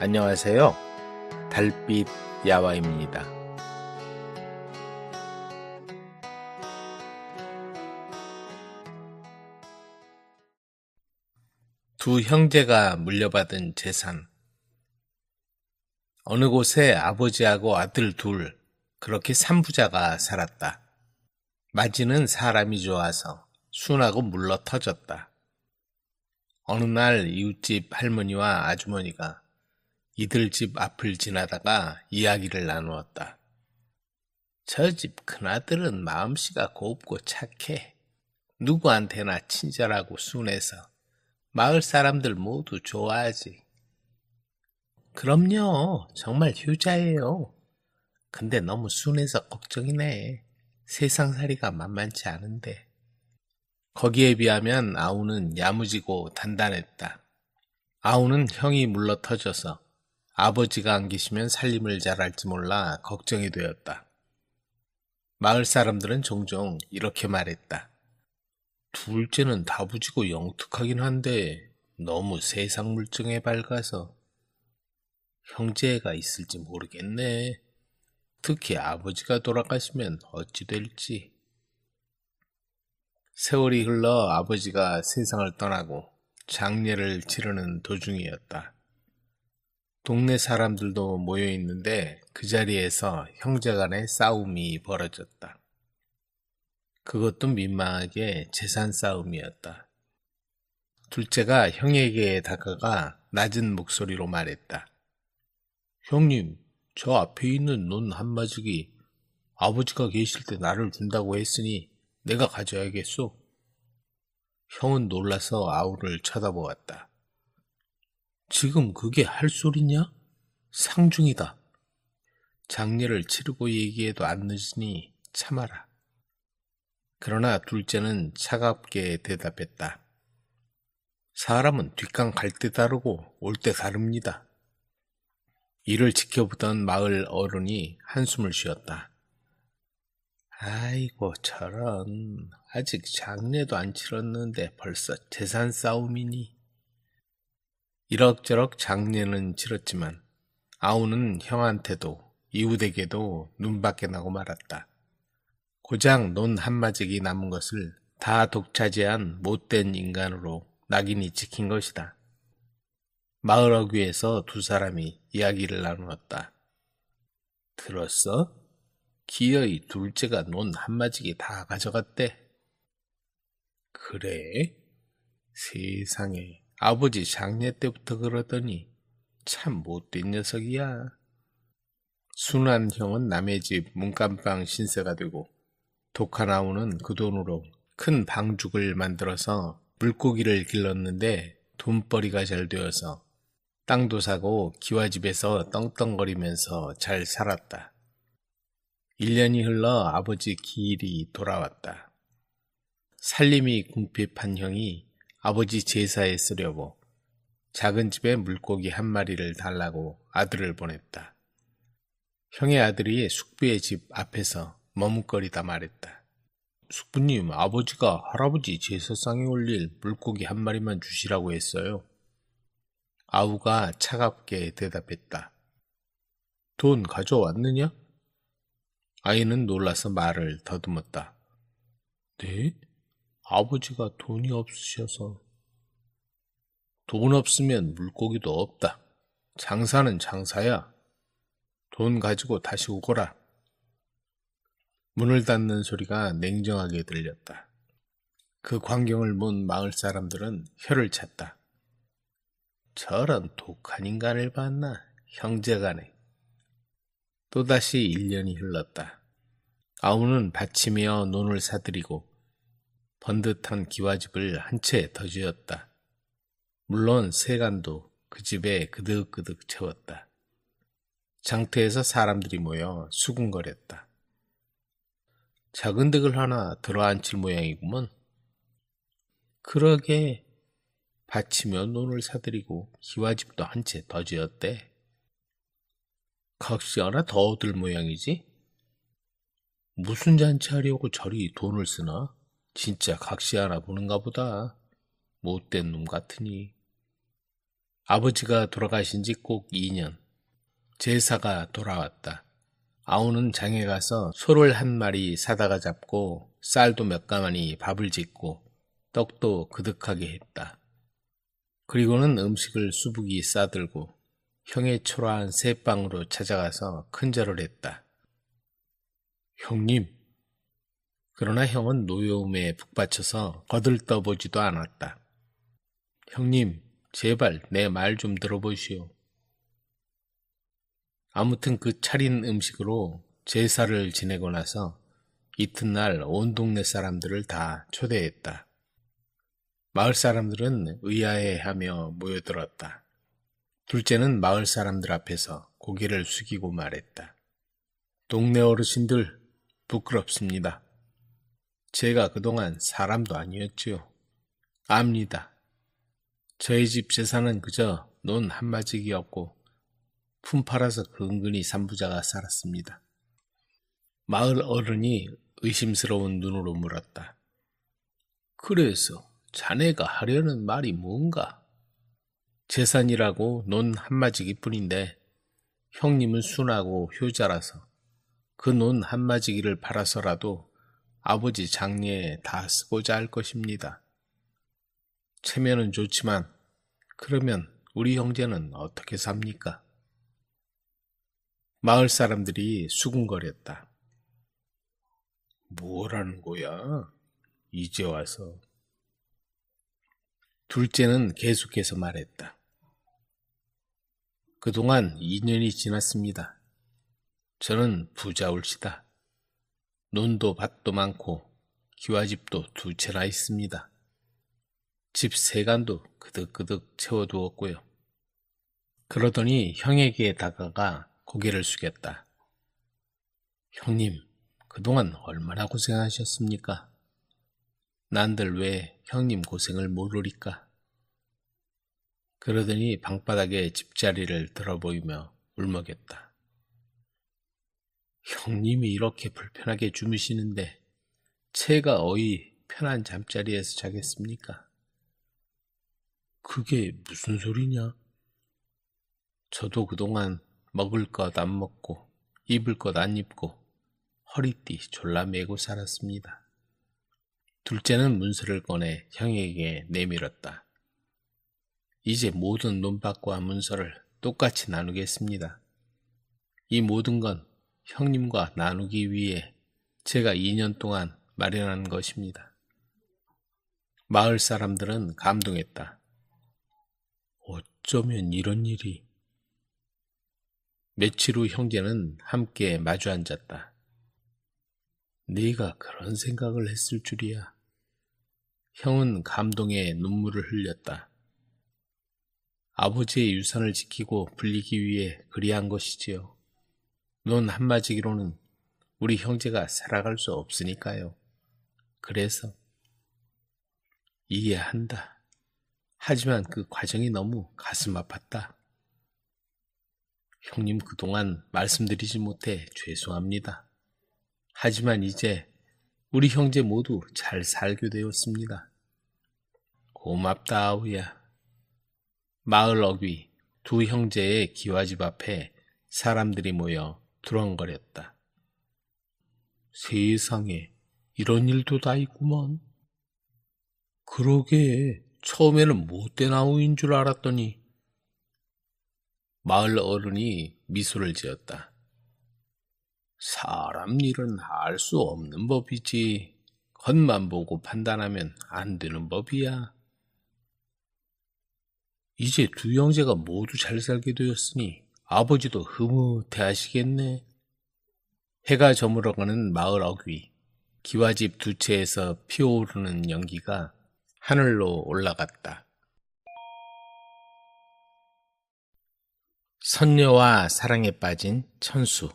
안녕하세요. 달빛 야화입니다. 두 형제가 물려받은 재산. 어느 곳에 아버지하고 아들 둘, 그렇게 삼부자가 살았다. 마지는 사람이 좋아서 순하고 물러 터졌다. 어느 날 이웃집 할머니와 아주머니가 이들 집 앞을 지나다가 이야기를 나누었다. 저 집 큰아들은 마음씨가 곱고 착해. 누구한테나 친절하고 순해서 마을 사람들 모두 좋아하지. 그럼요, 정말 효자예요. 근데 너무 순해서 걱정이네. 세상살이가 만만치 않은데. 거기에 비하면 아우는 야무지고 단단했다. 아우는 형이 물러터져서 아버지가 안 계시면 살림을 잘할지 몰라 걱정이 되었다. 마을 사람들은 종종 이렇게 말했다. 둘째는 다부지고 영특하긴 한데 너무 세상 물정에 밝아서 형제가 있을지 모르겠네. 특히 아버지가 돌아가시면 어찌 될지. 세월이 흘러 아버지가 세상을 떠나고 장례를 치르는 도중이었다. 동네 사람들도 모여 있는데 그 자리에서 형제간의 싸움이 벌어졌다. 그것도 민망하게 재산 싸움이었다. 둘째가 형에게 다가가 낮은 목소리로 말했다. 형님, 저 앞에 있는 논 한마지기 아버지가 계실 때 나를 준다고 했으니 내가 가져야겠소. 형은 놀라서 아우를 쳐다보았다. 지금 그게 할 소리냐? 상중이다. 장례를 치르고 얘기해도 안 늦으니 참아라. 그러나 둘째는 차갑게 대답했다. 사람은 뒷강 갈 때 다르고 올 때 다릅니다. 이를 지켜보던 마을 어른이 한숨을 쉬었다. 아이고 저런, 아직 장례도 안 치렀는데 벌써 재산 싸움이니. 이럭저럭 장례는 치렀지만 아우는 형한테도 이웃에게도 눈밖에 나고 말았다. 고작 논 한마직이 남은 것을 다 독차지한 못된 인간으로 낙인이 찍힌 것이다. 마을 어귀에서 두 사람이 이야기를 나누었다. 들었어? 기어이 둘째가 논 한마직이 다 가져갔대. 그래? 세상에, 아버지 장례 때부터 그러더니 참 못된 녀석이야. 순한 형은 남의 집 문간방 신세가 되고 독한 아우는 그 돈으로 큰 방죽을 만들어서 물고기를 길렀는데 돈벌이가 잘 되어서 땅도 사고 기와집에서 떵떵거리면서 잘 살았다. 1년이 흘러 아버지 기일이 돌아왔다. 살림이 궁핍한 형이 아버지 제사에 쓰려고 작은 집에 물고기 한 마리를 달라고 아들을 보냈다. 형의 아들이 숙부의 집 앞에서 머뭇거리다 말했다. 숙부님, 아버지가 할아버지 제사상에 올릴 물고기 한 마리만 주시라고 했어요. 아우가 차갑게 대답했다. 돈 가져왔느냐? 아이는 놀라서 말을 더듬었다. 네? 아버지가 돈이 없으셔서. 돈 없으면 물고기도 없다. 장사는 장사야. 돈 가지고 다시 오거라. 문을 닫는 소리가 냉정하게 들렸다. 그 광경을 본 마을 사람들은 혀를 찼다. 저런 독한 인간을 봤나? 형제간에. 또다시 1년이 흘렀다. 아우는 바치며 논을 사들이고 번듯한 기와집을 한 채 더 지었다. 물론 세간도 그 집에 그득그득 채웠다. 장터에서 사람들이 모여 수군거렸다. 작은 댁을 하나 들어앉힐 모양이구먼. 그러게, 바치며 논을 사들이고 기와집도 한 채 더 지었대. 각시 하나 더 얻을 모양이지? 무슨 잔치하려고 저리 돈을 쓰나? 진짜 각시 하나 보는가 보다. 못된 놈 같으니. 아버지가 돌아가신 지 꼭 2년. 제사가 돌아왔다. 아우는 장에 가서 소를 한 마리 사다가 잡고 쌀도 몇 가마니 밥을 짓고 떡도 그득하게 했다. 그리고는 음식을 수북이 싸들고 형의 초라한 새방으로 찾아가서 큰절을 했다. 형님. 그러나 형은 노여움에 북받쳐서 거들떠보지도 않았다. 형님, 제발 내 말 좀 들어보시오. 아무튼 그 차린 음식으로 제사를 지내고 나서 이튿날 온 동네 사람들을 다 초대했다. 마을 사람들은 의아해하며 모여들었다. 둘째는 마을 사람들 앞에서 고개를 숙이고 말했다. 동네 어르신들, 부끄럽습니다. 제가 그동안 사람도 아니었지요. 압니다. 저희 집 제사는 그저 논 한마직이었고 품 팔아서 근근히 삼부자가 살았습니다. 마을 어른이 의심스러운 눈으로 물었다. 그래서 자네가 하려는 말이 뭔가? 재산이라고 논 한마지기 뿐인데 형님은 순하고 효자라서 그 논 한마지기를 팔아서라도 아버지 장례에 다 쓰고자 할 것입니다. 체면은 좋지만 그러면 우리 형제는 어떻게 삽니까? 마을 사람들이 수군거렸다. 뭐라는 거야? 이제 와서. 둘째는 계속해서 말했다. 그동안 2년이 지났습니다. 저는 부자울시다. 논도 밭도 많고 기와집도 2채나 있습니다. 집 세간도 그득그득 채워두었고요. 그러더니 형에게 다가가 고개를 숙였다. 형님, 그동안 얼마나 고생하셨습니까? 난들 왜 형님 고생을 모르리까? 그러더니 방바닥에 집자리를 들어보이며 울먹였다. 형님이 이렇게 불편하게 주무시는데 제가 어이 편한 잠자리에서 자겠습니까? 그게 무슨 소리냐? 저도 그동안 먹을 것 안 먹고 입을 것 안 입고 허리띠 졸라 매고 살았습니다. 둘째는 문서를 꺼내 형에게 내밀었다. 이제 모든 논밭과 문서를 똑같이 나누겠습니다. 이 모든 건 형님과 나누기 위해 제가 2년 동안 마련한 것입니다. 마을 사람들은 감동했다. 어쩌면 이런 일이. 며칠 후 형제는 함께 마주 앉았다. 네가 그런 생각을 했을 줄이야. 형은 감동에 눈물을 흘렸다. 아버지의 유산을 지키고 불리기 위해 그리한 것이지요. 논 한마디기로는 우리 형제가 살아갈 수 없으니까요. 그래서 이해한다. 하지만 그 과정이 너무 가슴 아팠다. 형님 그동안 말씀드리지 못해 죄송합니다. 하지만 이제 우리 형제 모두 잘 살게 되었습니다. 고맙다 아우야. 마을 어귀 두 형제의 기와집 앞에 사람들이 모여 두렁거렸다. 세상에 이런 일도 다 있구먼. 그러게 처음에는 못된 아우인 줄 알았더니. 마을 어른이 미소를 지었다. 사람 일은 알 수 없는 법이지. 겉만 보고 판단하면 안 되는 법이야. 이제 두 형제가 모두 잘 살게 되었으니 아버지도 흐뭇해 하시겠네. 해가 저물어가는 마을 어귀. 기와집 2채에서 피어오르는 연기가 하늘로 올라갔다. 선녀와 사랑에 빠진 천수.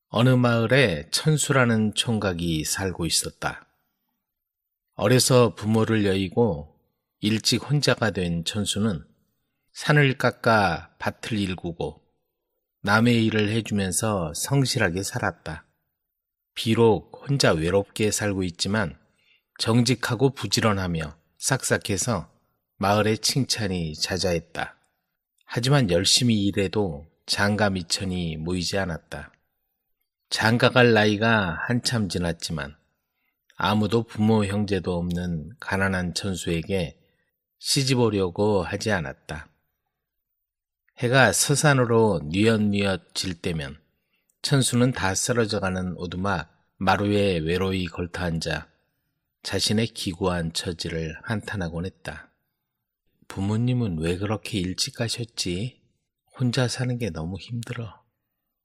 어느 마을에 천수라는 총각이 살고 있었다. 어려서 부모를 여의고 일찍 혼자가 된 천수는 산을 깎아 밭을 일구고 남의 일을 해주면서 성실하게 살았다. 비록 혼자 외롭게 살고 있지만 정직하고 부지런하며 싹싹해서 마을에 칭찬이 자자했다. 하지만 열심히 일해도 장가 미천이 모이지 않았다. 장가갈 나이가 한참 지났지만 아무도 부모 형제도 없는 가난한 천수에게 시집오려고 하지 않았다. 해가 서산으로 뉘엿뉘엿 질 때면 천수는 다 쓰러져가는 오두막 마루에 외로이 걸터앉아 자신의 기구한 처지를 한탄하곤 했다. 부모님은 왜 그렇게 일찍 가셨지? 혼자 사는 게 너무 힘들어.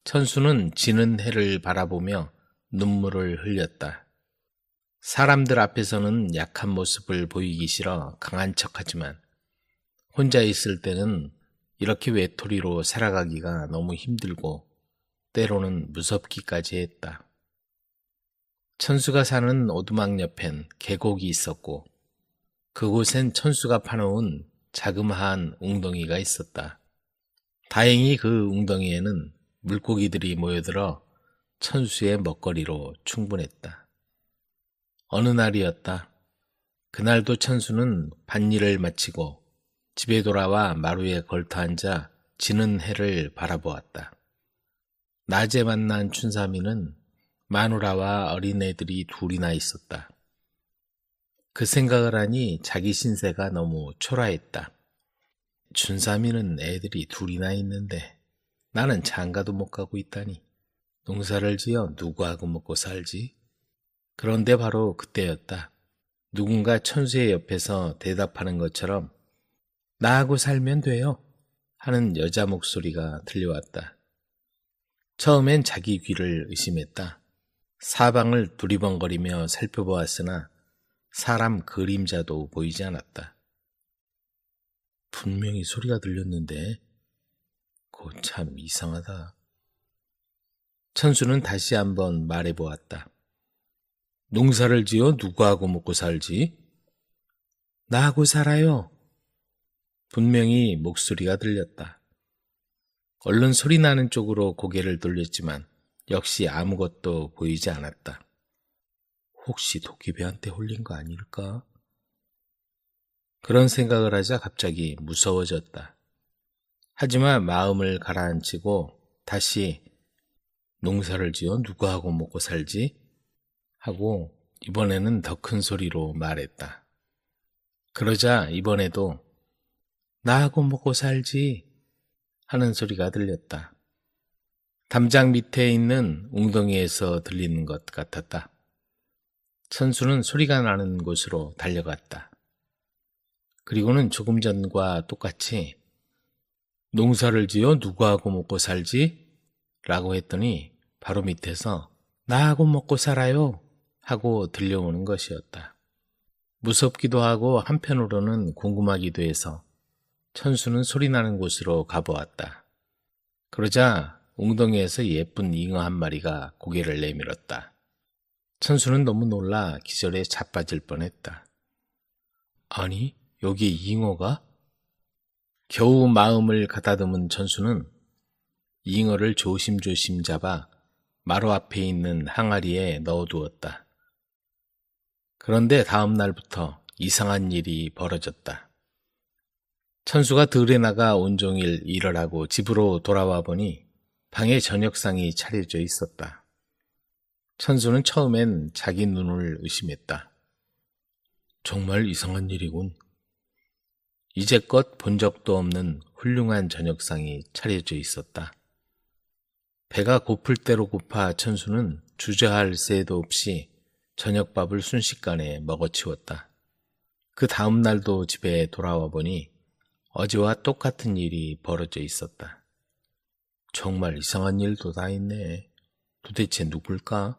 천수는 지는 해를 바라보며 눈물을 흘렸다. 사람들 앞에서는 약한 모습을 보이기 싫어 강한 척하지만 혼자 있을 때는 이렇게 외톨이로 살아가기가 너무 힘들고 때로는 무섭기까지 했다. 천수가 사는 오두막 옆엔 계곡이 있었고 그곳엔 천수가 파놓은 자그마한 웅덩이가 있었다. 다행히 그 웅덩이에는 물고기들이 모여들어 천수의 먹거리로 충분했다. 어느 날이었다. 그날도 천수는 밭일을 마치고 집에 돌아와 마루에 걸터앉아 지는 해를 바라보았다. 낮에 만난 춘삼이는 마누라와 어린애들이 둘이나 있었다. 그 생각을 하니 자기 신세가 너무 초라했다. 춘삼이는 애들이 둘이나 있는데 나는 장가도 못 가고 있다니. 농사를 지어 누구하고 먹고 살지? 그런데 바로 그때였다. 누군가 천수의 옆에서 대답하는 것처럼 나하고 살면 돼요 하는 여자 목소리가 들려왔다. 처음엔 자기 귀를 의심했다. 사방을 두리번거리며 살펴보았으나 사람 그림자도 보이지 않았다. 분명히 소리가 들렸는데 그거 참 이상하다. 천수는 다시 한번 말해보았다. 농사를 지어 누구하고 먹고 살지? 나하고 살아요. 분명히 목소리가 들렸다. 얼른 소리 나는 쪽으로 고개를 돌렸지만 역시 아무것도 보이지 않았다. 혹시 도끼배한테 홀린 거 아닐까? 그런 생각을 하자 갑자기 무서워졌다. 하지만 마음을 가라앉히고 다시 농사를 지어 누구하고 먹고 살지? 하고 이번에는 더 큰 소리로 말했다. 그러자 이번에도 나하고 먹고 살지 하는 소리가 들렸다. 담장 밑에 있는 웅덩이에서 들리는 것 같았다. 천수는 소리가 나는 곳으로 달려갔다. 그리고는 조금 전과 똑같이 농사를 지어 누구하고 먹고 살지? 라고 했더니 바로 밑에서 나하고 먹고 살아요 하고 들려오는 것이었다. 무섭기도 하고 한편으로는 궁금하기도 해서 천수는 소리나는 곳으로 가보았다. 그러자 웅덩이에서 예쁜 잉어 한 마리가 고개를 내밀었다. 천수는 너무 놀라 기절에 자빠질 뻔했다. 아니, 여기 잉어가? 겨우 마음을 가다듬은 천수는 잉어를 조심조심 잡아 마루 앞에 있는 항아리에 넣어두었다. 그런데 다음 날부터 이상한 일이 벌어졌다. 천수가 들에 나가 온종일 일을 하고 집으로 돌아와 보니 방에 저녁상이 차려져 있었다. 천수는 처음엔 자기 눈을 의심했다. 정말 이상한 일이군. 이제껏 본 적도 없는 훌륭한 저녁상이 차려져 있었다. 배가 고플 대로 고파 천수는 주저할 새도 없이 저녁밥을 순식간에 먹어치웠다. 그 다음 날도 집에 돌아와 보니 어제와 똑같은 일이 벌어져 있었다. 정말 이상한 일도 다 있네. 도대체 누굴까?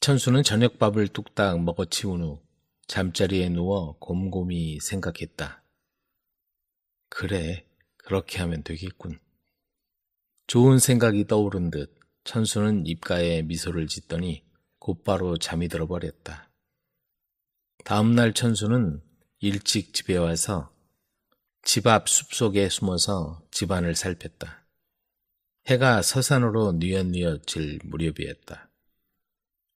천수는 저녁밥을 뚝딱 먹어치운 후 잠자리에 누워 곰곰이 생각했다. 그래, 그렇게 하면 되겠군. 좋은 생각이 떠오른 듯 천수는 입가에 미소를 짓더니 곧바로 잠이 들어버렸다. 다음날 천수는 일찍 집에 와서 집 앞 숲속에 숨어서 집안을 살폈다. 해가 서산으로 뉘엿뉘엿 질 무렵이었다.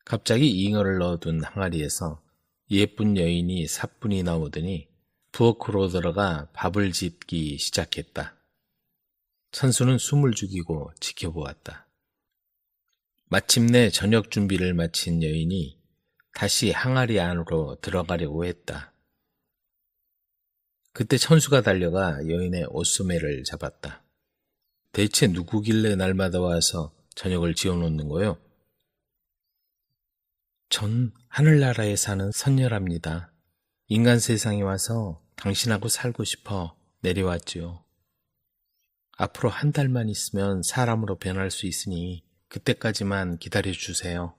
갑자기 잉어를 넣어둔 항아리에서 예쁜 여인이 사뿐히 나오더니 부엌으로 들어가 밥을 짓기 시작했다. 천수는 숨을 죽이고 지켜보았다. 마침내 저녁 준비를 마친 여인이 다시 항아리 안으로 들어가려고 했다. 그때 천수가 달려가 여인의 옷소매를 잡았다. 대체 누구길래 날마다 와서 저녁을 지어놓는 거요? 전 하늘나라에 사는 선녀랍니다. 인간 세상에 와서 당신하고 살고 싶어 내려왔지요. 앞으로 한 달만 있으면 사람으로 변할 수 있으니 그때까지만 기다려주세요.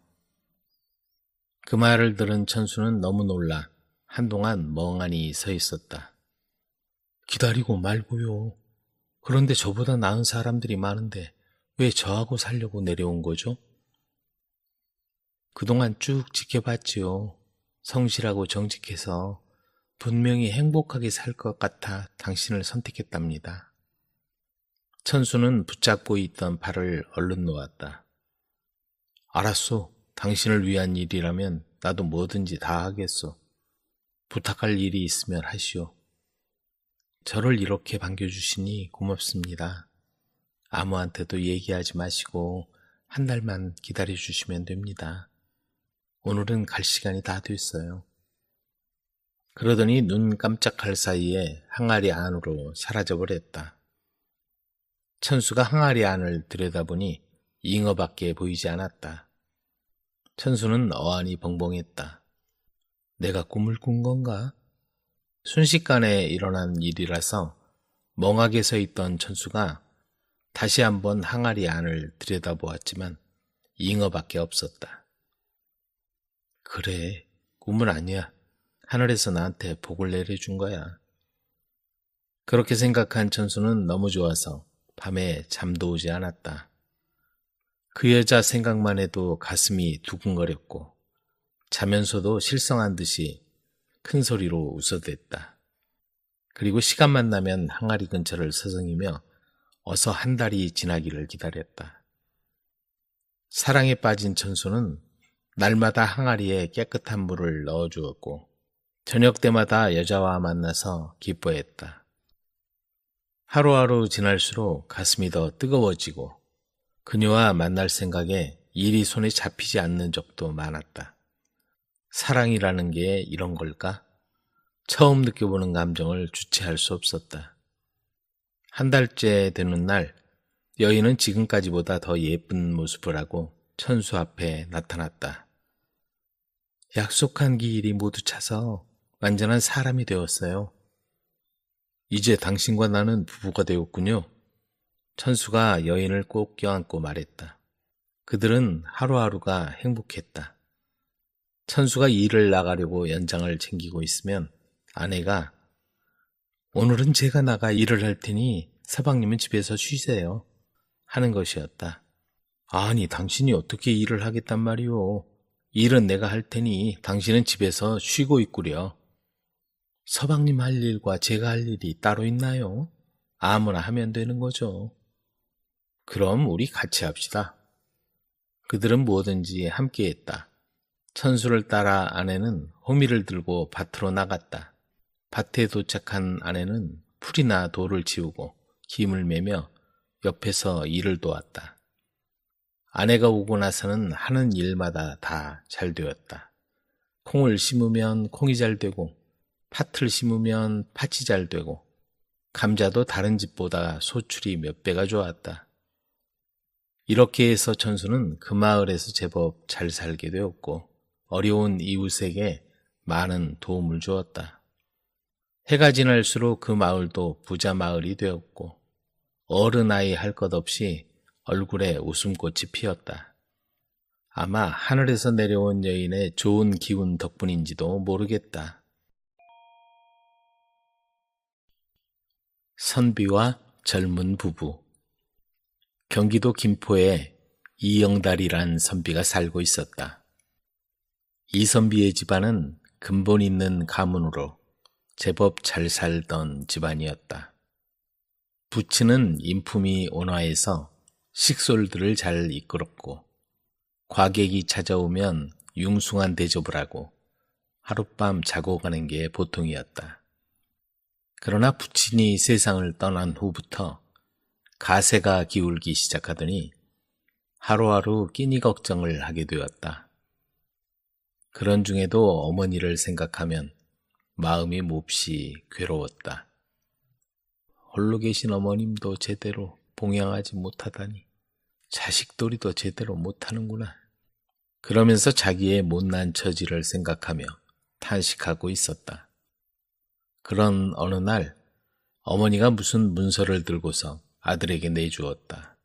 그 말을 들은 천수는 너무 놀라 한동안 멍하니 서 있었다. 기다리고 말고요. 그런데 저보다 나은 사람들이 많은데 왜 저하고 살려고 내려온 거죠? 그동안 쭉 지켜봤지요. 성실하고 정직해서 분명히 행복하게 살 것 같아 당신을 선택했답니다. 천수는 붙잡고 있던 팔을 얼른 놓았다. 알았소. 당신을 위한 일이라면 나도 뭐든지 다 하겠소. 부탁할 일이 있으면 하시오. 저를 이렇게 반겨주시니 고맙습니다. 아무한테도 얘기하지 마시고 한 달만 기다려주시면 됩니다. 오늘은 갈 시간이 다 됐어요. 그러더니 눈 깜짝할 사이에 항아리 안으로 사라져버렸다. 천수가 항아리 안을 들여다보니 잉어밖에 보이지 않았다. 천수는 어안이 벙벙했다. 내가 꿈을 꾼 건가? 순식간에 일어난 일이라서 멍하게 서 있던 천수가 다시 한번 항아리 안을 들여다보았지만 잉어밖에 없었다. 그래, 꿈은 아니야. 하늘에서 나한테 복을 내려준 거야. 그렇게 생각한 천수는 너무 좋아서 밤에 잠도 오지 않았다. 그 여자 생각만 해도 가슴이 두근거렸고 자면서도 실성한 듯이 큰 소리로 웃어댔다. 그리고 시간만 나면 항아리 근처를 서성이며 어서 한 달이 지나기를 기다렸다. 사랑에 빠진 천수는 날마다 항아리에 깨끗한 물을 넣어주었고 저녁 때마다 여자와 만나서 기뻐했다. 하루하루 지날수록 가슴이 더 뜨거워지고 그녀와 만날 생각에 일이 손에 잡히지 않는 적도 많았다. 사랑이라는 게 이런 걸까? 처음 느껴보는 감정을 주체할 수 없었다. 한 달째 되는 날, 여인은 지금까지보다 더 예쁜 모습을 하고 천수 앞에 나타났다. 약속한 기일이 모두 차서 완전한 사람이 되었어요. 이제 당신과 나는 부부가 되었군요. 천수가 여인을 꼭 껴안고 말했다. 그들은 하루하루가 행복했다. 천수가 일을 나가려고 연장을 챙기고 있으면 아내가 오늘은 제가 나가 일을 할 테니 서방님은 집에서 쉬세요 하는 것이었다. 아니 당신이 어떻게 일을 하겠단 말이오. 일은 내가 할 테니 당신은 집에서 쉬고 있구려. 서방님 할 일과 제가 할 일이 따로 있나요? 아무나 하면 되는 거죠. 그럼 우리 같이 합시다. 그들은 뭐든지 함께 했다. 천수를 따라 아내는 호미를 들고 밭으로 나갔다. 밭에 도착한 아내는 풀이나 돌을 치우고 김을 매며 옆에서 일을 도왔다. 아내가 오고 나서는 하는 일마다 다 잘 되었다. 콩을 심으면 콩이 잘 되고 팥을 심으면 팥이 잘 되고 감자도 다른 집보다 소출이 몇 배가 좋았다. 이렇게 해서 천수는 그 마을에서 제법 잘 살게 되었고 어려운 이웃에게 많은 도움을 주었다. 해가 지날수록 그 마을도 부자 마을이 되었고 어른아이 할 것 없이 얼굴에 웃음꽃이 피었다. 아마 하늘에서 내려온 여인의 좋은 기운 덕분인지도 모르겠다. 선비와 젊은 부부. 경기도 김포에 이영달이란 선비가 살고 있었다. 이 선비의 집안은 근본 있는 가문으로 제법 잘 살던 집안이었다. 부친은 인품이 온화해서 식솔들을 잘 이끌었고 과객이 찾아오면 융숭한 대접을 하고 하룻밤 자고 가는 게 보통이었다. 그러나 부친이 세상을 떠난 후부터 가세가 기울기 시작하더니 하루하루 끼니 걱정을 하게 되었다. 그런 중에도 어머니를 생각하면 마음이 몹시 괴로웠다. 홀로 계신 어머님도 제대로 봉양하지 못하다니 자식돌이도 제대로 못하는구나. 그러면서 자기의 못난 처지를 생각하며 탄식하고 있었다. 그런 어느 날 어머니가 무슨 문서를 들고서 아들에게 내주었다.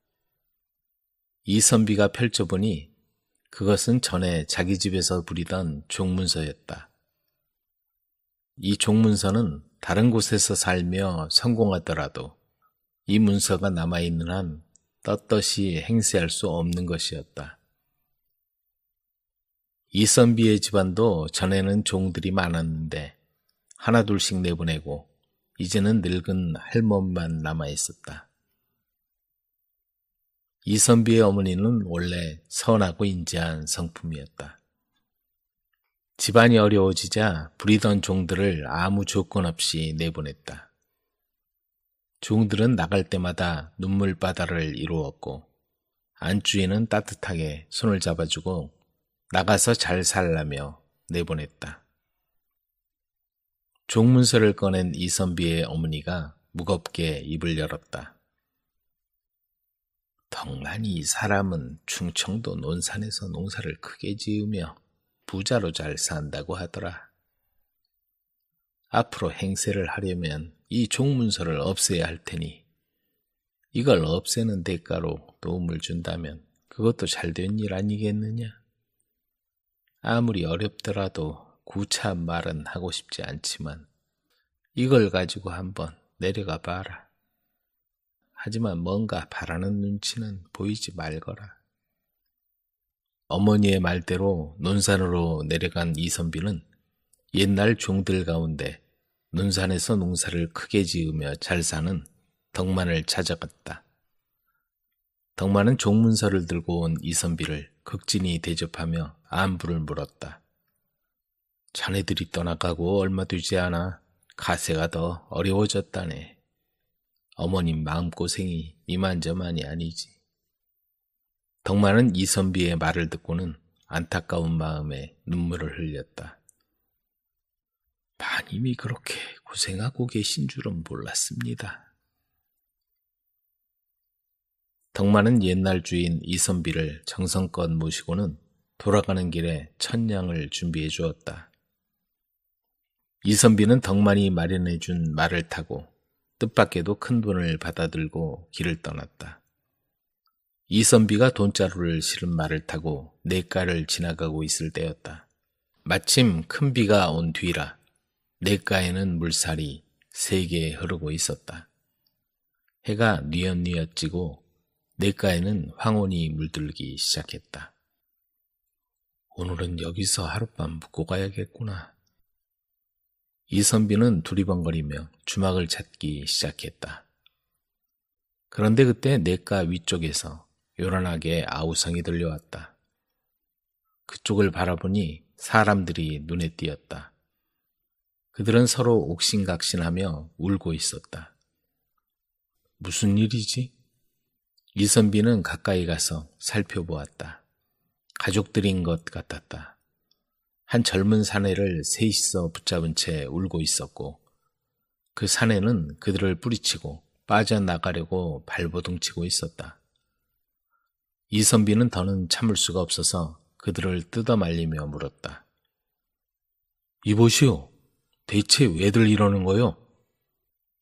이선비가 펼쳐보니 그것은 전에 자기 집에서 부리던 종문서였다. 이 종문서는 다른 곳에서 살며 성공하더라도 이 문서가 남아있는 한 떳떳이 행세할 수 없는 것이었다. 이선비의 집안도 전에는 종들이 많았는데 하나둘씩 내보내고 이제는 늙은 할멈만 남아있었다. 이선비의 어머니는 원래 선하고 인자한 성품이었다. 집안이 어려워지자 부리던 종들을 아무 조건 없이 내보냈다. 종들은 나갈 때마다 눈물바다를 이루었고 안주인은 따뜻하게 손을 잡아주고 나가서 잘 살라며 내보냈다. 종문서를 꺼낸 이선비의 어머니가 무겁게 입을 열었다. 덕만이 이 사람은 충청도 논산에서 농사를 크게 지으며 부자로 잘 산다고 하더라. 앞으로 행세를 하려면 이 종문서를 없애야 할 테니 이걸 없애는 대가로 도움을 준다면 그것도 잘된 일 아니겠느냐? 아무리 어렵더라도 구차한 말은 하고 싶지 않지만 이걸 가지고 한번 내려가 봐라. 하지만 뭔가 바라는 눈치는 보이지 말거라. 어머니의 말대로 논산으로 내려간 이선비는 옛날 종들 가운데 논산에서 농사를 크게 지으며 잘 사는 덕만을 찾아갔다. 덕만은 종문서를 들고 온 이선비를 극진히 대접하며 안부를 물었다. 자네들이 떠나가고 얼마 되지 않아 가세가 더 어려워졌다네. 어머님 마음고생이 이만저만이 아니지. 덕만은 이선비의 말을 듣고는 안타까운 마음에 눈물을 흘렸다. 마님이 그렇게 고생하고 계신 줄은 몰랐습니다. 덕만은 옛날 주인 이선비를 정성껏 모시고는 돌아가는 길에 천냥을 준비해 주었다. 이선비는 덕만이 마련해 준 말을 타고 뜻밖에도 큰 돈을 받아들고 길을 떠났다. 이선비가 돈자루를 실은 말을 타고 냇가를 지나가고 있을 때였다. 마침 큰 비가 온 뒤라 냇가에는 물살이 세게 흐르고 있었다. 해가 뉘엿뉘엿 지고 냇가에는 황혼이 물들기 시작했다. 오늘은 여기서 하룻밤 묵고 가야겠구나. 이선비는 두리번거리며 주막을 찾기 시작했다. 그런데 그때 냇가 위쪽에서 요란하게 아우성이 들려왔다. 그쪽을 바라보니 사람들이 눈에 띄었다. 그들은 서로 옥신각신하며 울고 있었다. 무슨 일이지? 이선비는 가까이 가서 살펴보았다. 가족들인 것 같았다. 한 젊은 사내를 셋이서 붙잡은 채 울고 있었고 그 사내는 그들을 뿌리치고 빠져나가려고 발버둥치고 있었다. 이선비는 더는 참을 수가 없어서 그들을 뜯어말리며 물었다. 이보시오, 대체 왜들 이러는 거요?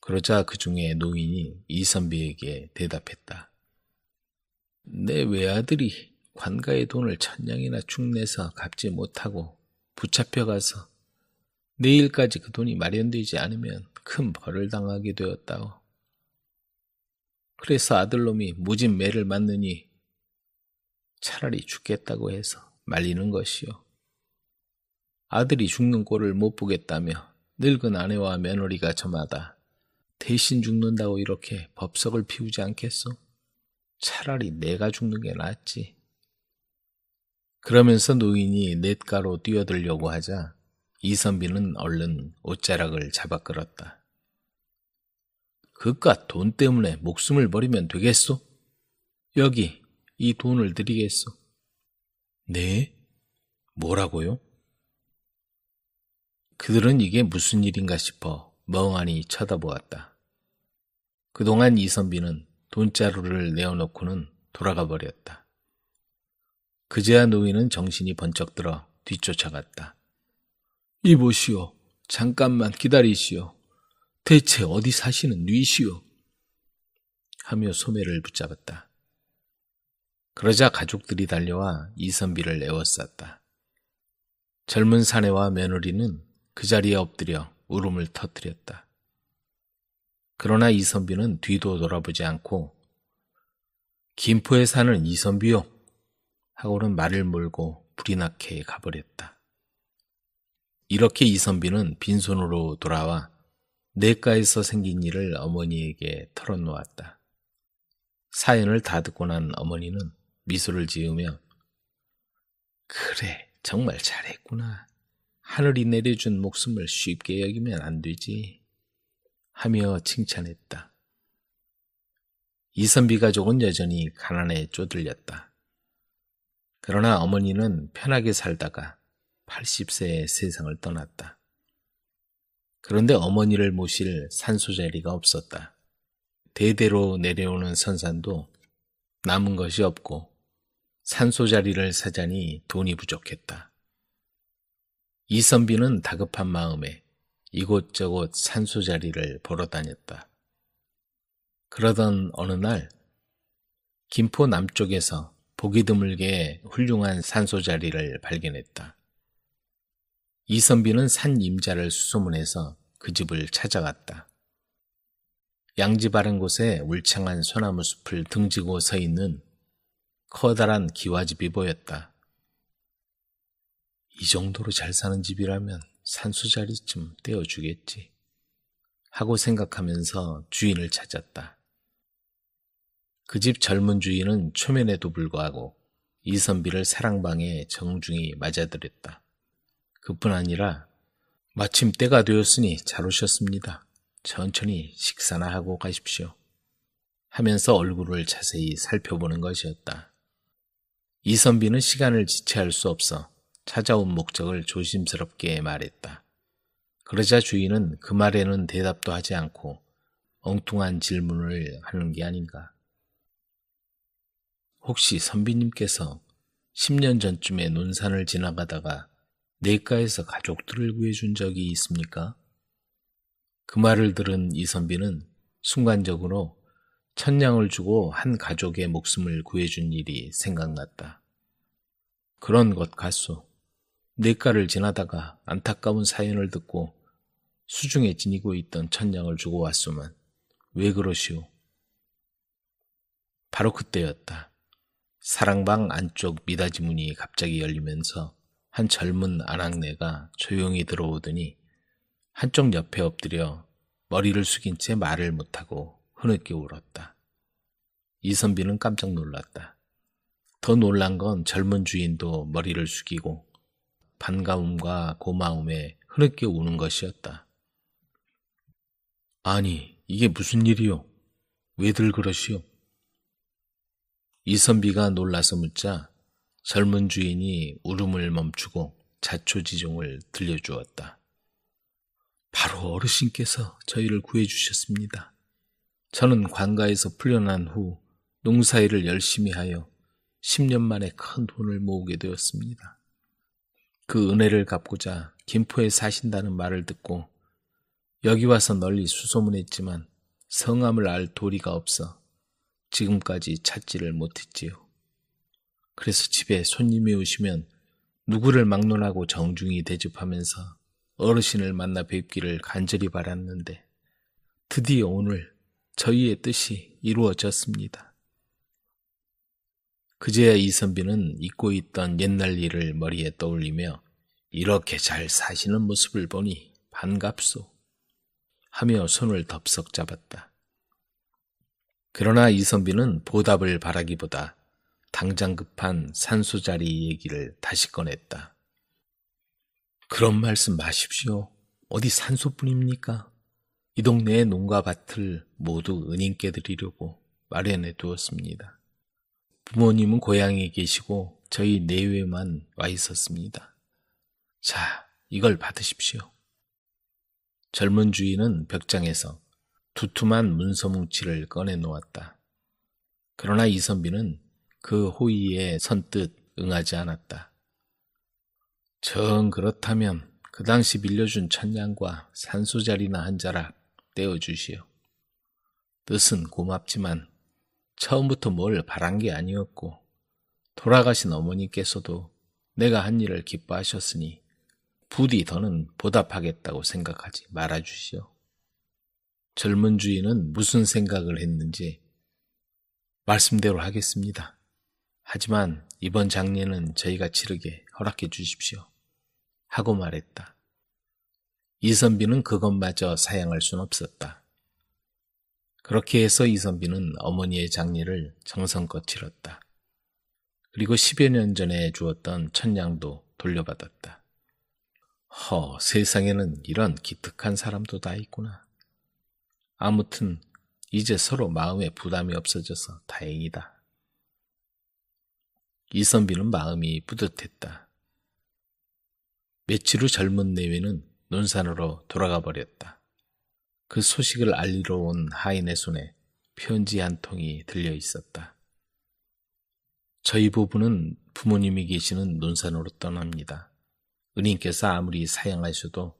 그러자 그 중에 노인이 이선비에게 대답했다. 내 외아들이 관가의 돈을 천냥이나 축내서 갚지 못하고 붙잡혀가서 내일까지 그 돈이 마련되지 않으면 큰 벌을 당하게 되었다오. 그래서 아들놈이 무진 매를 맞느니 차라리 죽겠다고 해서 말리는 것이요. 아들이 죽는 꼴을 못 보겠다며 늙은 아내와 며느리가 저마다 대신 죽는다고 이렇게 법석을 피우지 않겠소? 차라리 내가 죽는 게 낫지. 그러면서 노인이 냇가로 뛰어들려고 하자 이선비는 얼른 옷자락을 잡아 끌었다. 그깟 돈 때문에 목숨을 버리면 되겠소? 여기 이 돈을 드리겠소. 네? 뭐라고요? 그들은 이게 무슨 일인가 싶어 멍하니 쳐다보았다. 그동안 이선비는 돈자루를 내어놓고는 돌아가 버렸다. 그제야 노인은 정신이 번쩍 들어 뒤쫓아갔다. 이보시오. 잠깐만 기다리시오. 대체 어디 사시는 뉘시오? 하며 소매를 붙잡았다. 그러자 가족들이 달려와 이선비를 에워쌌다. 젊은 사내와 며느리는 그 자리에 엎드려 울음을 터뜨렸다. 그러나 이선비는 뒤도 돌아보지 않고 김포에 사는 이선비요 하고는 말을 몰고 불이 나게 가버렸다. 이렇게 이선비는 빈손으로 돌아와 내과에서 생긴 일을 어머니에게 털어놓았다. 사연을 다 듣고 난 어머니는 미소를 지으며 그래 정말 잘했구나. 하늘이 내려준 목숨을 쉽게 여기면 안 되지 하며 칭찬했다. 이선비 가족은 여전히 가난에 쪼들렸다. 그러나 어머니는 편하게 살다가 80세에 세상을 떠났다. 그런데 어머니를 모실 산소자리가 없었다. 대대로 내려오는 선산도 남은 것이 없고 산소자리를 사자니 돈이 부족했다. 이선비는 다급한 마음에 이곳저곳 산소자리를 보러 다녔다. 그러던 어느 날 김포 남쪽에서 보기 드물게 훌륭한 산소자리를 발견했다. 이선비는 산 임자를 수소문해서 그 집을 찾아갔다. 양집 아른 곳에 울창한 소나무 숲을 등지고 서 있는 커다란 기와집이 보였다. 이 정도로 잘 사는 집이라면 산소자리쯤 떼어주겠지 하고 생각하면서 주인을 찾았다. 그 집 젊은 주인은 초면에도 불구하고 이선비를 사랑방에 정중히 맞아들였다. 그뿐 아니라 마침 때가 되었으니 잘 오셨습니다. 천천히 식사나 하고 가십시오. 하면서 얼굴을 자세히 살펴보는 것이었다. 이선비는 시간을 지체할 수 없어 찾아온 목적을 조심스럽게 말했다. 그러자 주인은 그 말에는 대답도 하지 않고 엉뚱한 질문을 하는 게 아닌가. 혹시 선비님께서 10년 전쯤에 논산을 지나가다가 내과에서 가족들을 구해준 적이 있습니까? 그 말을 들은 이선비는 순간적으로 1,000냥을 주고 한 가족의 목숨을 구해준 일이 생각났다. 그런 것 같소. 내과를 지나다가 안타까운 사연을 듣고 수중에 지니고 있던 1,000냥을 주고 왔소만 왜 그러시오? 바로 그때였다. 사랑방 안쪽 미닫이 문이 갑자기 열리면서 한 젊은 아낙네가 조용히 들어오더니 한쪽 옆에 엎드려 머리를 숙인 채 말을 못하고 흐느껴 울었다. 이선비는 깜짝 놀랐다. 더 놀란 건 젊은 주인도 머리를 숙이고 반가움과 고마움에 흐느껴 우는 것이었다. 아니, 이게 무슨 일이오? 왜들 그러시오? 이선비가 놀라서 묻자 젊은 주인이 울음을 멈추고 자초지종을 들려주었다. 바로 어르신께서 저희를 구해주셨습니다. 저는 관가에서 풀려난 후 농사일을 열심히 하여 10년 만에 큰 돈을 모으게 되었습니다. 그 은혜를 갚고자 김포에 사신다는 말을 듣고 여기 와서 널리 수소문했지만 성함을 알 도리가 없어 지금까지 찾지를 못했지요. 그래서 집에 손님이 오시면 누구를 막론하고 정중히 대접하면서 어르신을 만나 뵙기를 간절히 바랐는데 드디어 오늘 저희의 뜻이 이루어졌습니다. 그제야 이선비는 잊고 있던 옛날 일을 머리에 떠올리며 이렇게 잘 사시는 모습을 보니 반갑소 하며 손을 덥석 잡았다. 그러나 이선비는 보답을 바라기보다 당장 급한 산소자리 얘기를 다시 꺼냈다. 그런 말씀 마십시오. 어디 산소뿐입니까? 이 동네의 농가 밭을 모두 은인께 드리려고 마련해 두었습니다. 부모님은 고향에 계시고 저희 내외만 와 있었습니다. 자, 이걸 받으십시오. 젊은 주인은 벽장에서 두툼한 문서 뭉치를 꺼내 놓았다. 그러나 이선비는 그 호의에 선뜻 응하지 않았다. 정 그렇다면 그 당시 빌려준 천냥과 산소자리나 한 자락 떼어주시오. 뜻은 고맙지만 처음부터 뭘 바란 게 아니었고 돌아가신 어머니께서도 내가 한 일을 기뻐하셨으니 부디 더는 보답하겠다고 생각하지 말아주시오. 젊은 주인은 무슨 생각을 했는지 말씀대로 하겠습니다. 하지만 이번 장례는 저희가 치르게 허락해 주십시오. 하고 말했다. 이선비는 그것마저 사양할 순 없었다. 그렇게 해서 이선비는 어머니의 장례를 정성껏 치렀다. 그리고 10여 년 전에 주었던 천냥도 돌려받았다. 세상에는 이런 기특한 사람도 다 있구나. 아무튼 이제 서로 마음에 부담이 없어져서 다행이다. 이선비는 마음이 뿌듯했다. 며칠 후 젊은 내외는 논산으로 돌아가 버렸다. 그 소식을 알리러 온 하인의 손에 편지 한 통이 들려 있었다. 저희 부부는 부모님이 계시는 논산으로 떠납니다. 은인께서 아무리 사양하셔도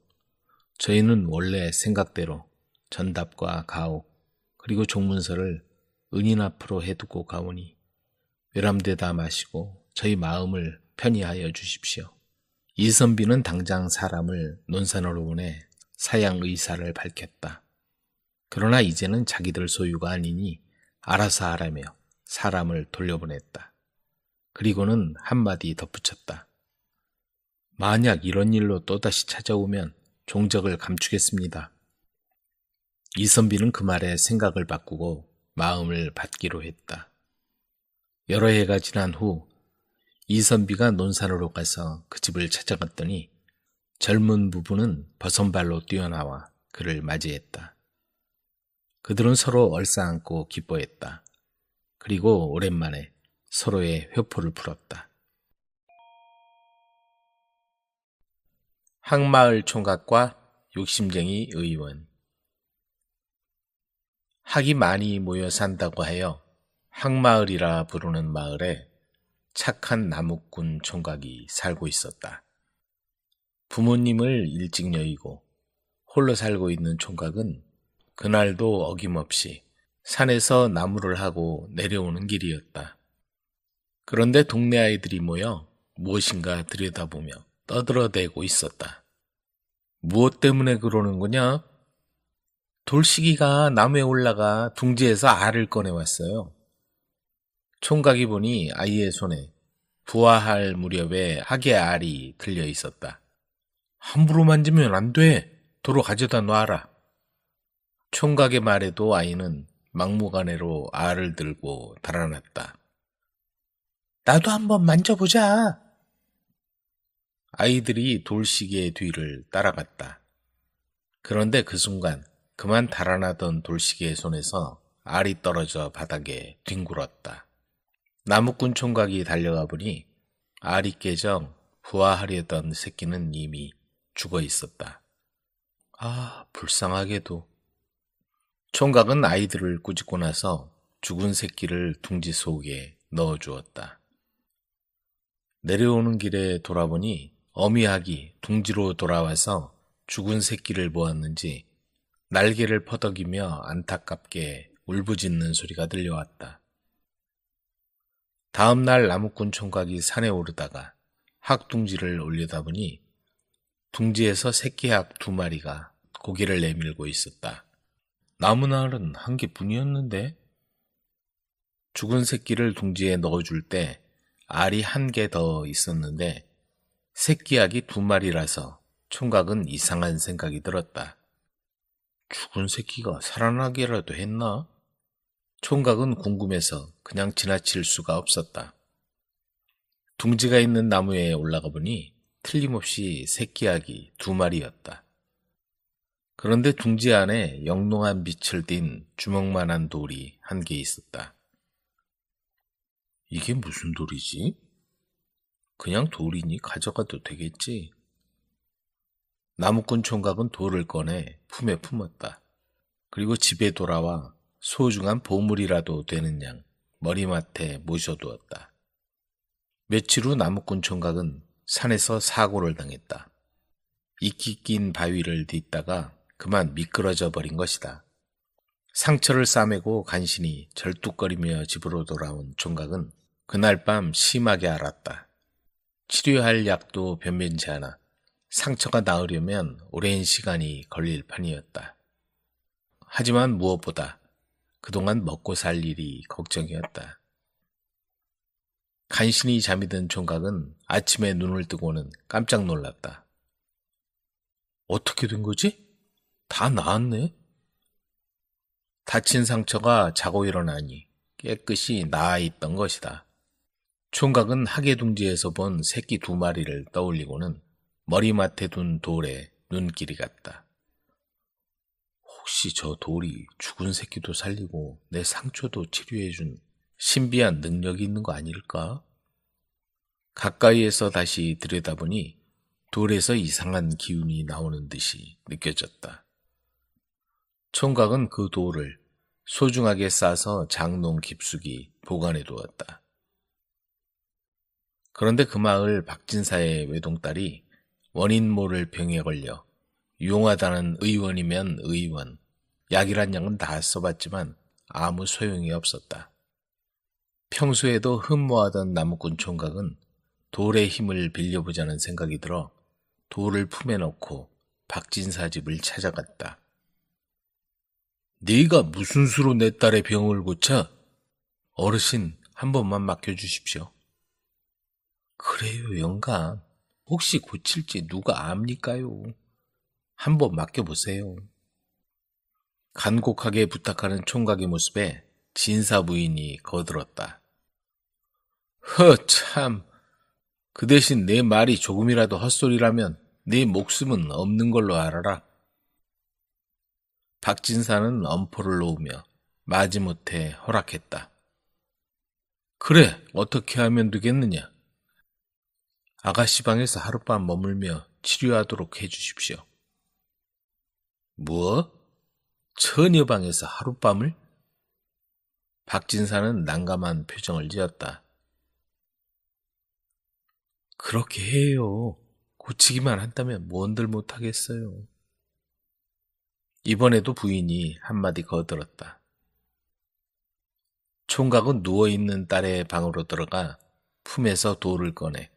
저희는 원래 생각대로 전답과 가옥 그리고 종문서를 은인 앞으로 해두고 가오니 외람되다 마시고 저희 마음을 편히 하여 주십시오. 이선비는 당장 사람을 논산으로 보내 사양 의사를 밝혔다. 그러나 이제는 자기들 소유가 아니니 알아서 하라며 사람을 돌려보냈다. 그리고는 한마디 덧붙였다. 만약 이런 일로 또다시 찾아오면 종적을 감추겠습니다. 이선비는 그 말에 생각을 바꾸고 마음을 받기로 했다. 여러 해가 지난 후 이선비가 논산으로 가서 그 집을 찾아갔더니 젊은 부부는 버선발로 뛰어나와 그를 맞이했다. 그들은 서로 얼싸안고 기뻐했다. 그리고 오랜만에 서로의 회포를 풀었다. 항마을 총각과 욕심쟁이 의원. 학이 많이 모여 산다고 하여 항마을이라 부르는 마을에 착한 나무꾼 총각이 살고 있었다. 부모님을 일찍 여의고 홀로 살고 있는 총각은 그날도 어김없이 산에서 나무를 하고 내려오는 길이었다. 그런데 동네 아이들이 모여 무엇인가 들여다보며 떠들어대고 있었다. 무엇 때문에 그러는 거냐? 돌시기가 나무에 올라가 둥지에서 알을 꺼내왔어요. 총각이 보니 아이의 손에 부화할 무렵에 학의 알이 들려 있었다. 함부로 만지면 안 돼. 도로 가져다 놔라. 총각의 말에도 아이는 막무가내로 알을 들고 달아났다. 나도 한번 만져보자. 아이들이 돌시계의 뒤를 따라갔다. 그런데 그 순간 그만 달아나던 돌시계의 손에서 알이 떨어져 바닥에 뒹굴었다. 나무꾼 총각이 달려가 보니 알이 깨져 부화하려던 새끼는 이미 죽어 있었다. 불쌍하게도. 총각은 아이들을 꾸짖고 나서 죽은 새끼를 둥지 속에 넣어주었다. 내려오는 길에 돌아보니 어미학이 둥지로 돌아와서 죽은 새끼를 보았는지 날개를 퍼덕이며 안타깝게 울부짖는 소리가 들려왔다. 다음 날 나무꾼 총각이 산에 오르다가 학 둥지를 올려다보니 둥지에서 새끼 학 2마리가 고개를 내밀고 있었다. 남은 알은 한 개뿐이었는데? 죽은 새끼를 둥지에 넣어줄 때 알이 1개 더 있었는데 새끼 학이 2마리라서 총각은 이상한 생각이 들었다. 죽은 새끼가 살아나기라도 했나? 총각은 궁금해서 그냥 지나칠 수가 없었다. 둥지가 있는 나무에 올라가 보니 틀림없이 새끼 학이 2마리였다. 그런데 둥지 안에 영롱한 빛을 띤 주먹만한 돌이 한 개 있었다. 이게 무슨 돌이지? 그냥 돌이니 가져가도 되겠지. 나무꾼 총각은 돌을 꺼내 품에 품었다. 그리고 집에 돌아와 소중한 보물이라도 되는 양 머리맡에 모셔두었다. 며칠 후 나무꾼 총각은 산에서 사고를 당했다. 이끼 낀 바위를 딛다가 그만 미끄러져 버린 것이다. 상처를 싸매고 간신히 절뚝거리며 집으로 돌아온 총각은 그날 밤 심하게 앓았다. 치료할 약도 변변치 않아 상처가 나으려면 오랜 시간이 걸릴 판이었다. 하지만 무엇보다 그동안 먹고 살 일이 걱정이었다. 간신히 잠이 든 총각은 아침에 눈을 뜨고는 깜짝 놀랐다. 어떻게 된 거지? 다 나았네? 다친 상처가 자고 일어나니 깨끗이 나아 있던 것이다. 총각은 하계둥지에서 본 새끼 2마리를 떠올리고는 머리맡에 둔 돌에 눈길이 갔다. 혹시 저 돌이 죽은 새끼도 살리고 내 상처도 치료해준 신비한 능력이 있는 거 아닐까? 가까이에서 다시 들여다보니 돌에서 이상한 기운이 나오는 듯이 느껴졌다. 총각은 그 돌을 소중하게 싸서 장롱 깊숙이 보관해 두었다. 그런데 그 마을 박진사의 외동딸이 원인 모를 병에 걸려 유용하다는 의원이면 의원, 약이란 약은 다 써봤지만 아무 소용이 없었다. 평소에도 흠모하던 나무꾼 총각은 돌의 힘을 빌려보자는 생각이 들어 돌을 품에 넣고 박진사 집을 찾아갔다. 네가 무슨 수로 내 딸의 병을 고쳐? 어르신 한 번만 맡겨주십시오. 그래요, 영감. 혹시 고칠지 누가 압니까요? 한번 맡겨보세요. 간곡하게 부탁하는 총각의 모습에 진사 부인이 거들었다. 참, 그 대신 내 말이 조금이라도 헛소리라면 네 목숨은 없는 걸로 알아라. 박진사는 엄포를 놓으며 마지못해 허락했다. 그래, 어떻게 하면 되겠느냐? 아가씨 방에서 하룻밤 머물며 치료하도록 해주십시오. 뭐? 처녀 방에서 하룻밤을? 박진사는 난감한 표정을 지었다. 그렇게 해요. 고치기만 한다면 뭔들 못하겠어요. 이번에도 부인이 한마디 거들었다. 총각은 누워있는 딸의 방으로 들어가 품에서 돌을 꺼내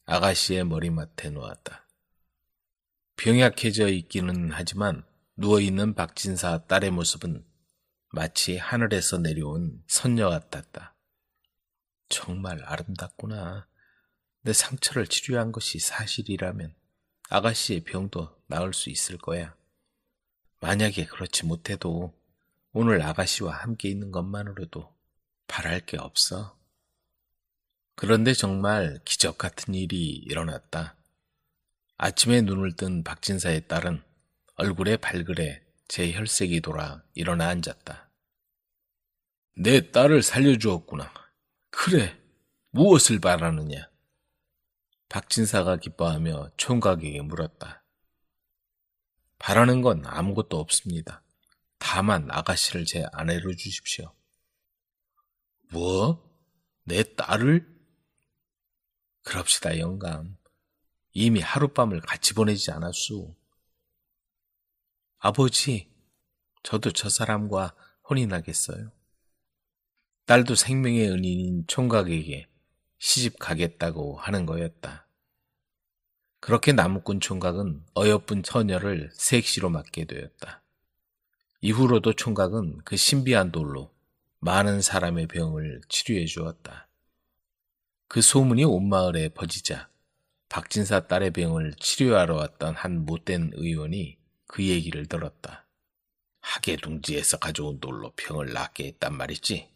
아가씨의 머리맡에 놓았다. 병약해져 있기는 하지만 누워있는 박진사 딸의 모습은 마치 하늘에서 내려온 선녀 같았다. 정말 아름답구나. 내 상처를 치료한 것이 사실이라면 아가씨의 병도 나을 수 있을 거야. 만약에 그렇지 못해도 오늘 아가씨와 함께 있는 것만으로도 바랄 게 없어. 그런데 정말 기적 같은 일이 일어났다. 아침에 눈을 뜬 박진사의 딸은 얼굴에 발그레 재혈색이 돌아 일어나 앉았다. 내 딸을 살려주었구나. 그래, 무엇을 바라느냐? 박진사가 기뻐하며 총각에게 물었다. 바라는 건 아무것도 없습니다. 다만 아가씨를 제 아내로 주십시오. 뭐? 내 딸을? 그럽시다, 영감. 이미 하룻밤을 같이 보내지 않았소. 아버지, 저도 저 사람과 혼인하겠어요. 딸도 생명의 은인인 총각에게 시집 가겠다고 하는 거였다. 그렇게 나무꾼 총각은 어여쁜 처녀를 색시로 맞게 되었다. 이후로도 총각은 그 신비한 돌로 많은 사람의 병을 치료해 주었다. 그 소문이 온 마을에 퍼지자 박진사 딸의 병을 치료하러 왔던 한 못된 의원이 그 얘기를 들었다. 하계둥지에서 가져온 돌로 병을 낫게 했단 말이지.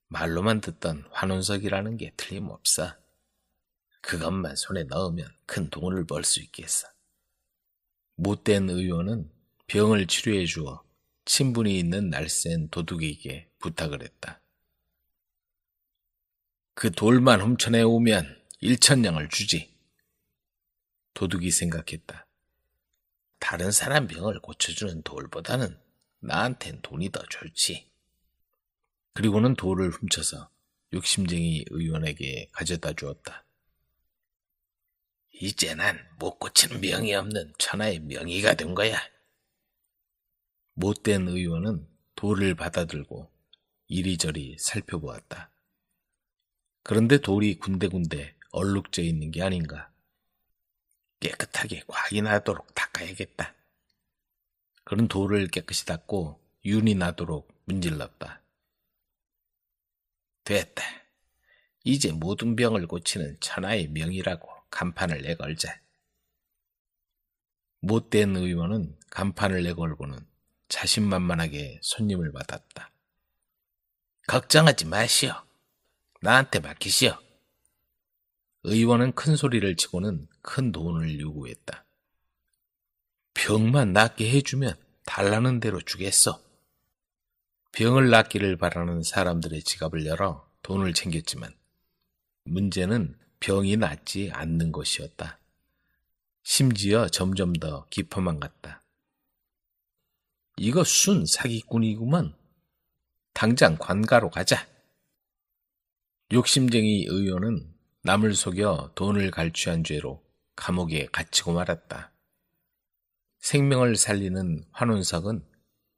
말로만 듣던 환운석이라는 게 틀림없어. 그것만 손에 넣으면 큰 돈을 벌 수 있겠어. 못된 의원은 병을 치료해 주어 친분이 있는 날쌘 도둑에게 부탁을 했다. 그 돌만 훔쳐내 오면 1,000냥을 주지. 도둑이 생각했다. 다른 사람 병을 고쳐주는 돌보다는 나한텐 돈이 더 좋지. 그리고는 돌을 훔쳐서 욕심쟁이 의원에게 가져다 주었다. 이제 난 못 고치는 병이 없는 천하의 명의가 된 거야. 못된 의원은 돌을 받아들고 이리저리 살펴보았다. 그런데 돌이 군데군데 얼룩져 있는 게 아닌가. 깨끗하게 광이 나도록 닦아야겠다. 그런 돌을 깨끗이 닦고 윤이 나도록 문질렀다. 됐다. 이제 모든 병을 고치는 천하의 명의라고 간판을 내걸자. 못된 의원은 간판을 내걸고는 자신만만하게 손님을 받았다. 걱정하지 마시오. 나한테 맡기시오. 의원은 큰 소리를 치고는 큰 돈을 요구했다. 병만 낫게 해주면 달라는 대로 주겠소. 병을 낫기를 바라는 사람들의 지갑을 열어 돈을 챙겼지만 문제는 병이 낫지 않는 것이었다. 심지어 점점 더 깊어만 갔다. 이거 순 사기꾼이구먼. 당장 관가로 가자. 욕심쟁이 의원은 남을 속여 돈을 갈취한 죄로 감옥에 갇히고 말았다. 생명을 살리는 환운석은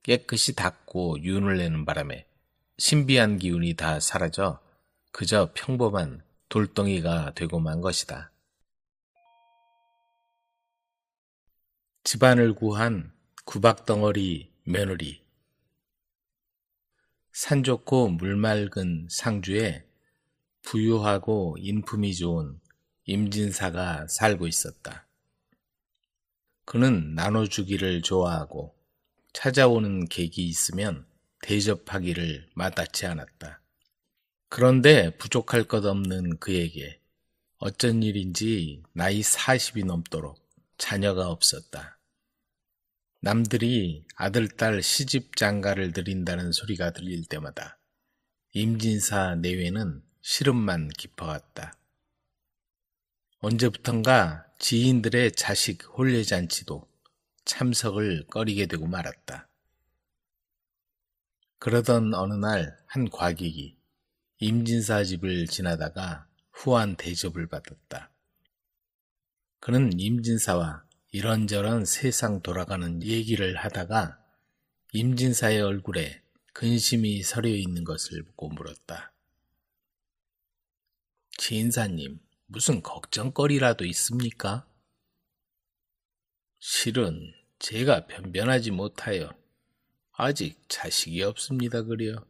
깨끗이 닦고 윤을 내는 바람에 신비한 기운이 다 사라져 그저 평범한 돌덩이가 되고 만 것이다. 집안을 구한 구박덩어리 며느리. 산 좋고 물 맑은 상주에 부유하고 인품이 좋은 임진사가 살고 있었다. 그는 나눠주기를 좋아하고 찾아오는 객이 있으면 대접하기를 마다치 않았다. 그런데 부족할 것 없는 그에게 어쩐 일인지 나이 40이 넘도록 자녀가 없었다. 남들이 아들, 딸 시집 장가를 드린다는 소리가 들릴 때마다 임진사 내외는 시름만 깊어갔다. 언제부턴가 지인들의 자식 혼례잔치도 참석을 꺼리게 되고 말았다. 그러던 어느 날 한 과객이 임진사 집을 지나다가 후한 대접을 받았다. 그는 임진사와 이런저런 세상 돌아가는 얘기를 하다가 임진사의 얼굴에 근심이 서려 있는 것을 보고 물었다. 지인사님, 무슨 걱정거리라도 있습니까? 실은 제가 변변하지 못하여 아직 자식이 없습니다 그려.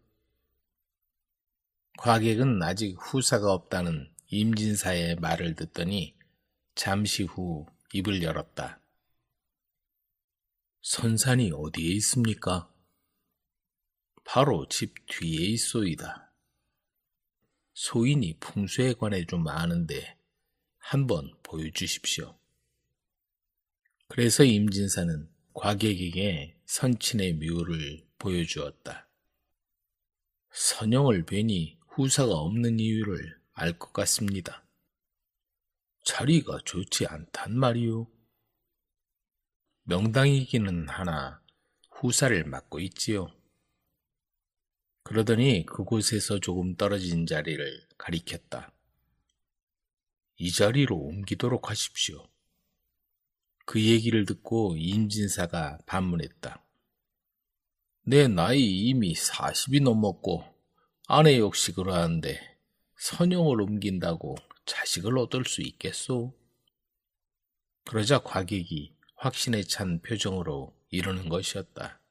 과객은 아직 후사가 없다는 임진사의 말을 듣더니 잠시 후 입을 열었다. 선산이 어디에 있습니까? 바로 집 뒤에 있소이다. 소인이 풍수에 관해 좀 아는데 한번 보여주십시오. 그래서 임진사는 과객에게 선친의 묘를 보여주었다. 선영을 뵈니 후사가 없는 이유를 알 것 같습니다. 자리가 좋지 않단 말이오. 명당이기는 하나 후사를 맡고 있지요. 그러더니 그곳에서 조금 떨어진 자리를 가리켰다. 이 자리로 옮기도록 하십시오. 그 얘기를 듣고 임진사가 반문했다. 내 나이 이미 40이 넘었고 아내 역시 그러한데 선영을 옮긴다고 자식을 얻을 수 있겠소? 그러자 과객이 확신에 찬 표정으로 이러는 것이었다.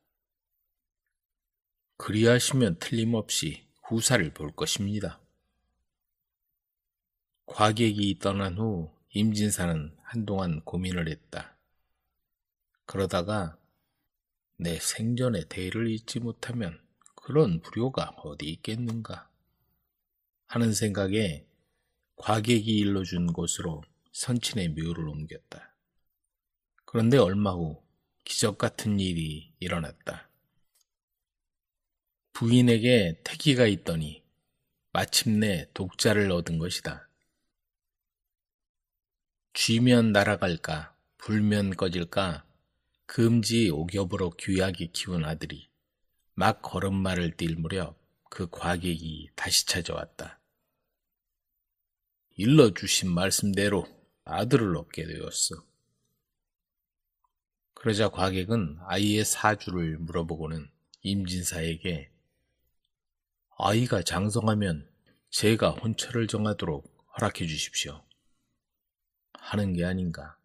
그리하시면 틀림없이 후사를 볼 것입니다. 과객이 떠난 후 임진사는 한동안 고민을 했다. 그러다가 내 생전의 대를 잊지 못하면 그런 불효가 어디 있겠는가 하는 생각에 과객이 일러준 곳으로 선친의 묘를 옮겼다. 그런데 얼마 후 기적 같은 일이 일어났다. 부인에게 태기가 있더니 마침내 독자를 얻은 것이다. 쥐면 날아갈까, 불면 꺼질까, 금지 옥엽으로 귀하게 키운 아들이 막 걸음마를 뛸 무렵 그 과객이 다시 찾아왔다. 일러주신 말씀대로 아들을 얻게 되었어. 그러자 과객은 아이의 사주를 물어보고는 임진사에게 아이가 장성하면 제가 혼처를 정하도록 허락해 주십시오. 하는 게 아닌가.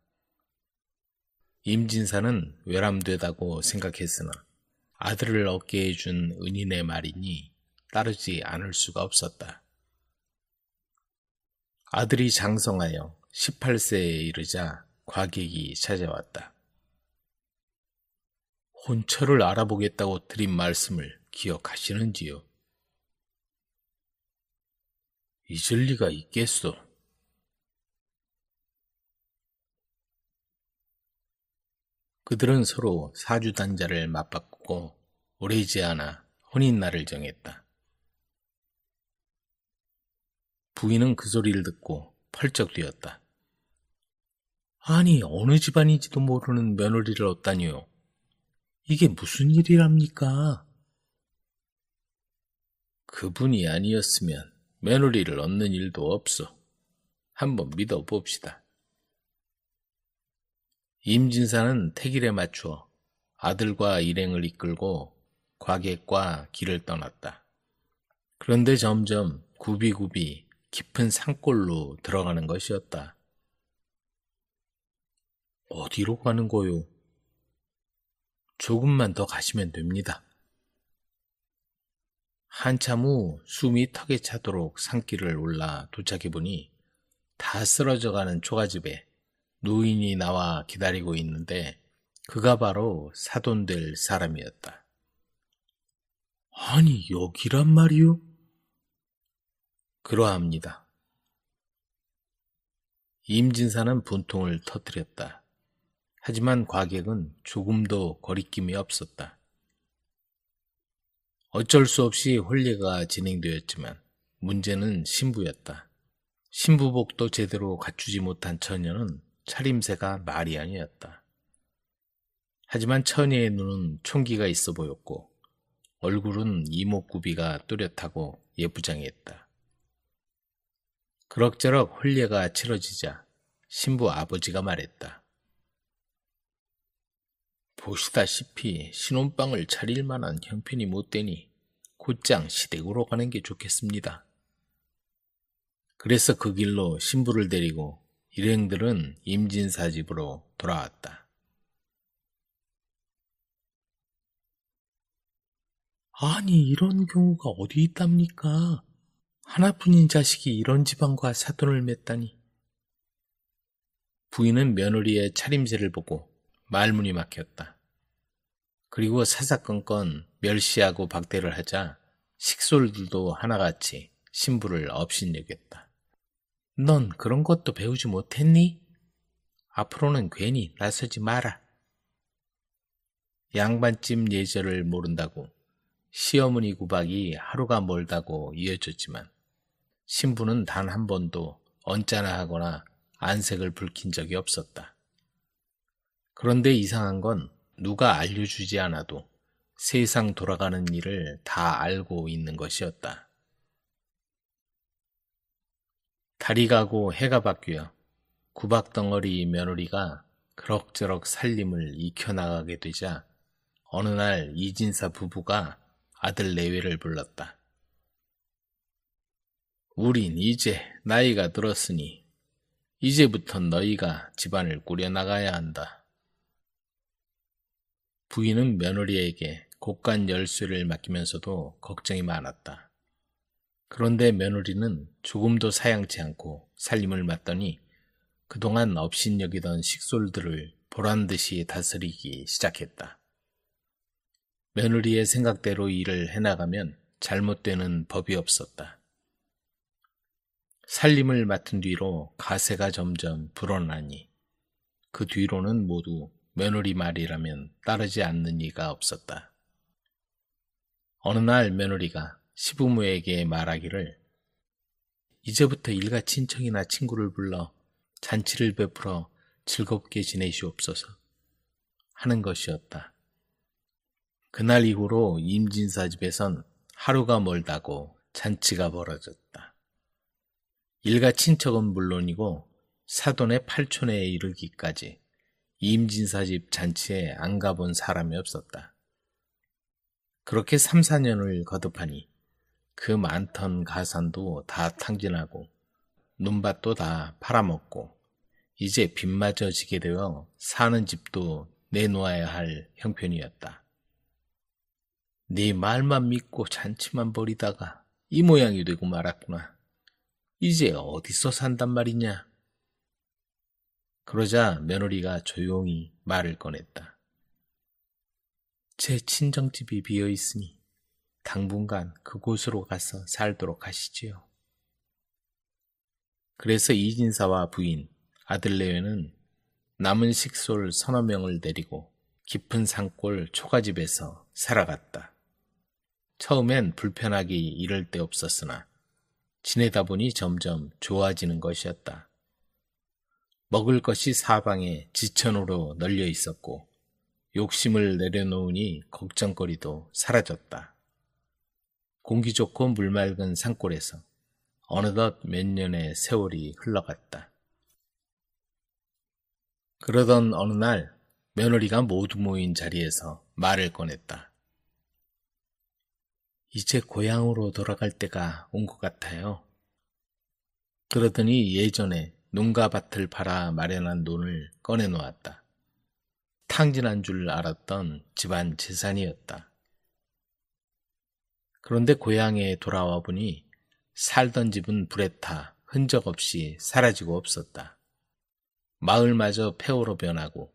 임진사는 외람되다고 생각했으나 아들을 얻게 해준 은인의 말이니 따르지 않을 수가 없었다. 아들이 장성하여 18세에 이르자 과객이 찾아왔다. 혼처를 알아보겠다고 드린 말씀을 기억하시는지요? 잊을 리가 있겠소. 그들은 서로 사주단자를 맞바꾸고 오래지 않아 혼인날을 정했다. 부인은 그 소리를 듣고 펄쩍 뛰었다. 아니, 어느 집안인지도 모르는 며느리를 얻다니요. 이게 무슨 일이랍니까? 그분이 아니었으면 며느리를 얻는 일도 없어. 한번 믿어봅시다. 임진사는 태길에 맞추어 아들과 일행을 이끌고 과객과 길을 떠났다. 그런데 점점 굽이굽이 깊은 산골로 들어가는 것이었다. 어디로 가는 거요? 조금만 더 가시면 됩니다. 한참 후 숨이 턱에 차도록 산길을 올라 도착해보니 다 쓰러져가는 초가집에 노인이 나와 기다리고 있는데 그가 바로 사돈될 사람이었다. 아니, 여기란 말이요? 그러합니다. 임진사는 분통을 터뜨렸다. 하지만 과객은 조금도 거리낌이 없었다. 어쩔 수 없이 혼례가 진행되었지만 문제는 신부였다. 신부복도 제대로 갖추지 못한 처녀는 차림새가 말이 아니었다. 하지만 처녀의 눈은 총기가 있어 보였고 얼굴은 이목구비가 또렷하고 예쁘장했다. 그럭저럭 혼례가 치러지자 신부 아버지가 말했다. 보시다시피 신혼방을 차릴 만한 형편이 못 되니 곧장 시댁으로 가는 게 좋겠습니다. 그래서 그 길로 신부를 데리고 일행들은 임진사 집으로 돌아왔다. 아니, 이런 경우가 어디 있답니까? 하나뿐인 자식이 이런 집안과 사돈을 맺다니. 부인은 며느리의 차림새를 보고 말문이 막혔다. 그리고 사사건건 멸시하고 박대를 하자 식솔들도 하나같이 신부를 업신여겼다. 넌 그런 것도 배우지 못했니? 앞으로는 괜히 나서지 마라. 양반집 예절을 모른다고 시어머니 구박이 하루가 멀다고 이어졌지만 신부는 단 한 번도 언짢아 하거나 안색을 붉힌 적이 없었다. 그런데 이상한 건 누가 알려주지 않아도 세상 돌아가는 일을 다 알고 있는 것이었다. 달이 가고 해가 바뀌어 구박덩어리 며느리가 그럭저럭 살림을 익혀나가게 되자 어느 날 이진사 부부가 아들 내외를 불렀다. 우린 이제 나이가 들었으니 이제부터 너희가 집안을 꾸려나가야 한다. 부인은 며느리에게 곳간 열쇠를 맡기면서도 걱정이 많았다. 그런데 며느리는 조금도 사양치 않고 살림을 맡더니 그동안 업신여기던 식솔들을 보란듯이 다스리기 시작했다. 며느리의 생각대로 일을 해나가면 잘못되는 법이 없었다. 살림을 맡은 뒤로 가세가 점점 불어나니 그 뒤로는 모두 며느리 말이라면 따르지 않는 이가 없었다. 어느 날 며느리가 시부모에게 말하기를 이제부터 일가 친척이나 친구를 불러 잔치를 베풀어 즐겁게 지내시옵소서 하는 것이었다. 그날 이후로 임진사 집에선 하루가 멀다고 잔치가 벌어졌다. 일가 친척은 물론이고 사돈의 팔촌에 이르기까지 임진사 집 잔치에 안 가본 사람이 없었다. 그렇게 3, 4년을 거듭하니 그 많던 가산도 다 탕진하고 눈밭도 다 팔아먹고 이제 빚마저 지게 되어 사는 집도 내놓아야 할 형편이었다. 네 말만 믿고 잔치만 벌이다가 이 모양이 되고 말았구나. 이제 어디서 산단 말이냐? 그러자 며느리가 조용히 말을 꺼냈다. 제 친정집이 비어 있으니 당분간 그곳으로 가서 살도록 하시지요. 그래서 이진사와 부인, 아들 내외는 남은 식솔 서너 명을 데리고 깊은 산골 초가집에서 살아갔다. 처음엔 불편하기 이를 데 없었으나 지내다 보니 점점 좋아지는 것이었다. 먹을 것이 사방에 지천으로 널려 있었고 욕심을 내려놓으니 걱정거리도 사라졌다. 공기 좋고 물 맑은 산골에서 어느덧 몇 년의 세월이 흘러갔다. 그러던 어느 날 며느리가 모두 모인 자리에서 말을 꺼냈다. 이제 고향으로 돌아갈 때가 온 것 같아요. 그러더니 예전에 농가 밭을 팔아 마련한 돈을 꺼내놓았다. 탕진한 줄 알았던 집안 재산이었다. 그런데 고향에 돌아와 보니 살던 집은 불에 타 흔적 없이 사라지고 없었다. 마을마저 폐허로 변하고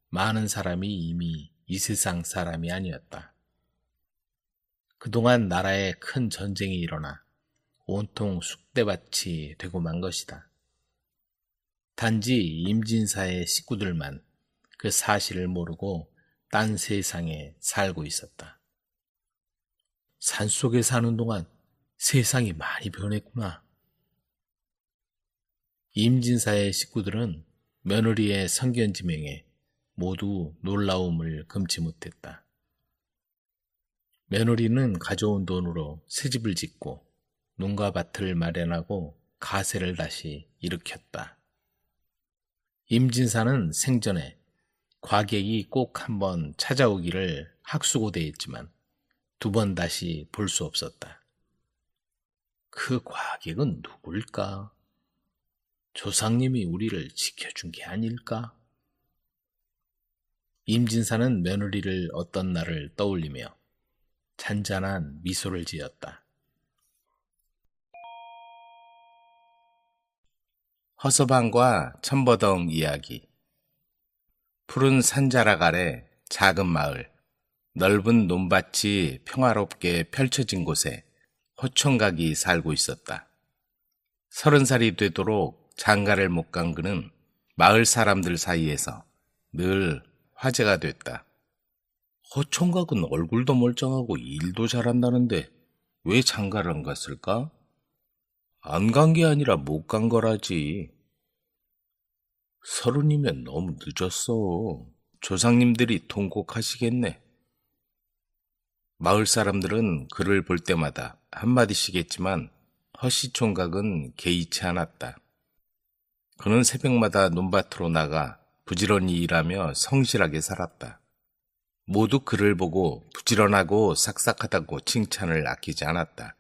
많은 사람이 이미 이 세상 사람이 아니었다. 그동안 나라에 큰 전쟁이 일어나 온통 쑥대밭이 되고 만 것이다. 단지 임진사의 식구들만 그 사실을 모르고 딴 세상에 살고 있었다. 산속에 사는 동안 세상이 많이 변했구나. 임진사의 식구들은 며느리의 성견지명에 모두 놀라움을 금치 못했다. 며느리는 가져온 돈으로 새집을 짓고 농가밭을 마련하고 가세를 다시 일으켰다. 임진사는 생전에 과객이 꼭 한번 찾아오기를 학수고대했지만 2번 다시 볼 수 없었다. 그 과객은 누굴까? 조상님이 우리를 지켜준 게 아닐까? 임진사는 며느리를 어떤 날을 떠올리며 잔잔한 미소를 지었다. 허서방과 천버덩 이야기. 푸른 산자락 아래 작은 마을, 넓은 논밭이 평화롭게 펼쳐진 곳에 호총각이 살고 있었다. 30살이 되도록 장가를 못 간 그는 마을 사람들 사이에서 늘 화제가 됐다. 호총각은 얼굴도 멀쩡하고 일도 잘한다는데 왜 장가를 안 갔을까? 안 간 게 아니라 못 간 거라지. 30이면 너무 늦었어. 조상님들이 통곡하시겠네. 마을 사람들은 그를 볼 때마다 한마디씩 했지만 허시총각은 개의치 않았다. 그는 새벽마다 논밭으로 나가 부지런히 일하며 성실하게 살았다. 모두 그를 보고 부지런하고 싹싹하다고 칭찬을 아끼지 않았다.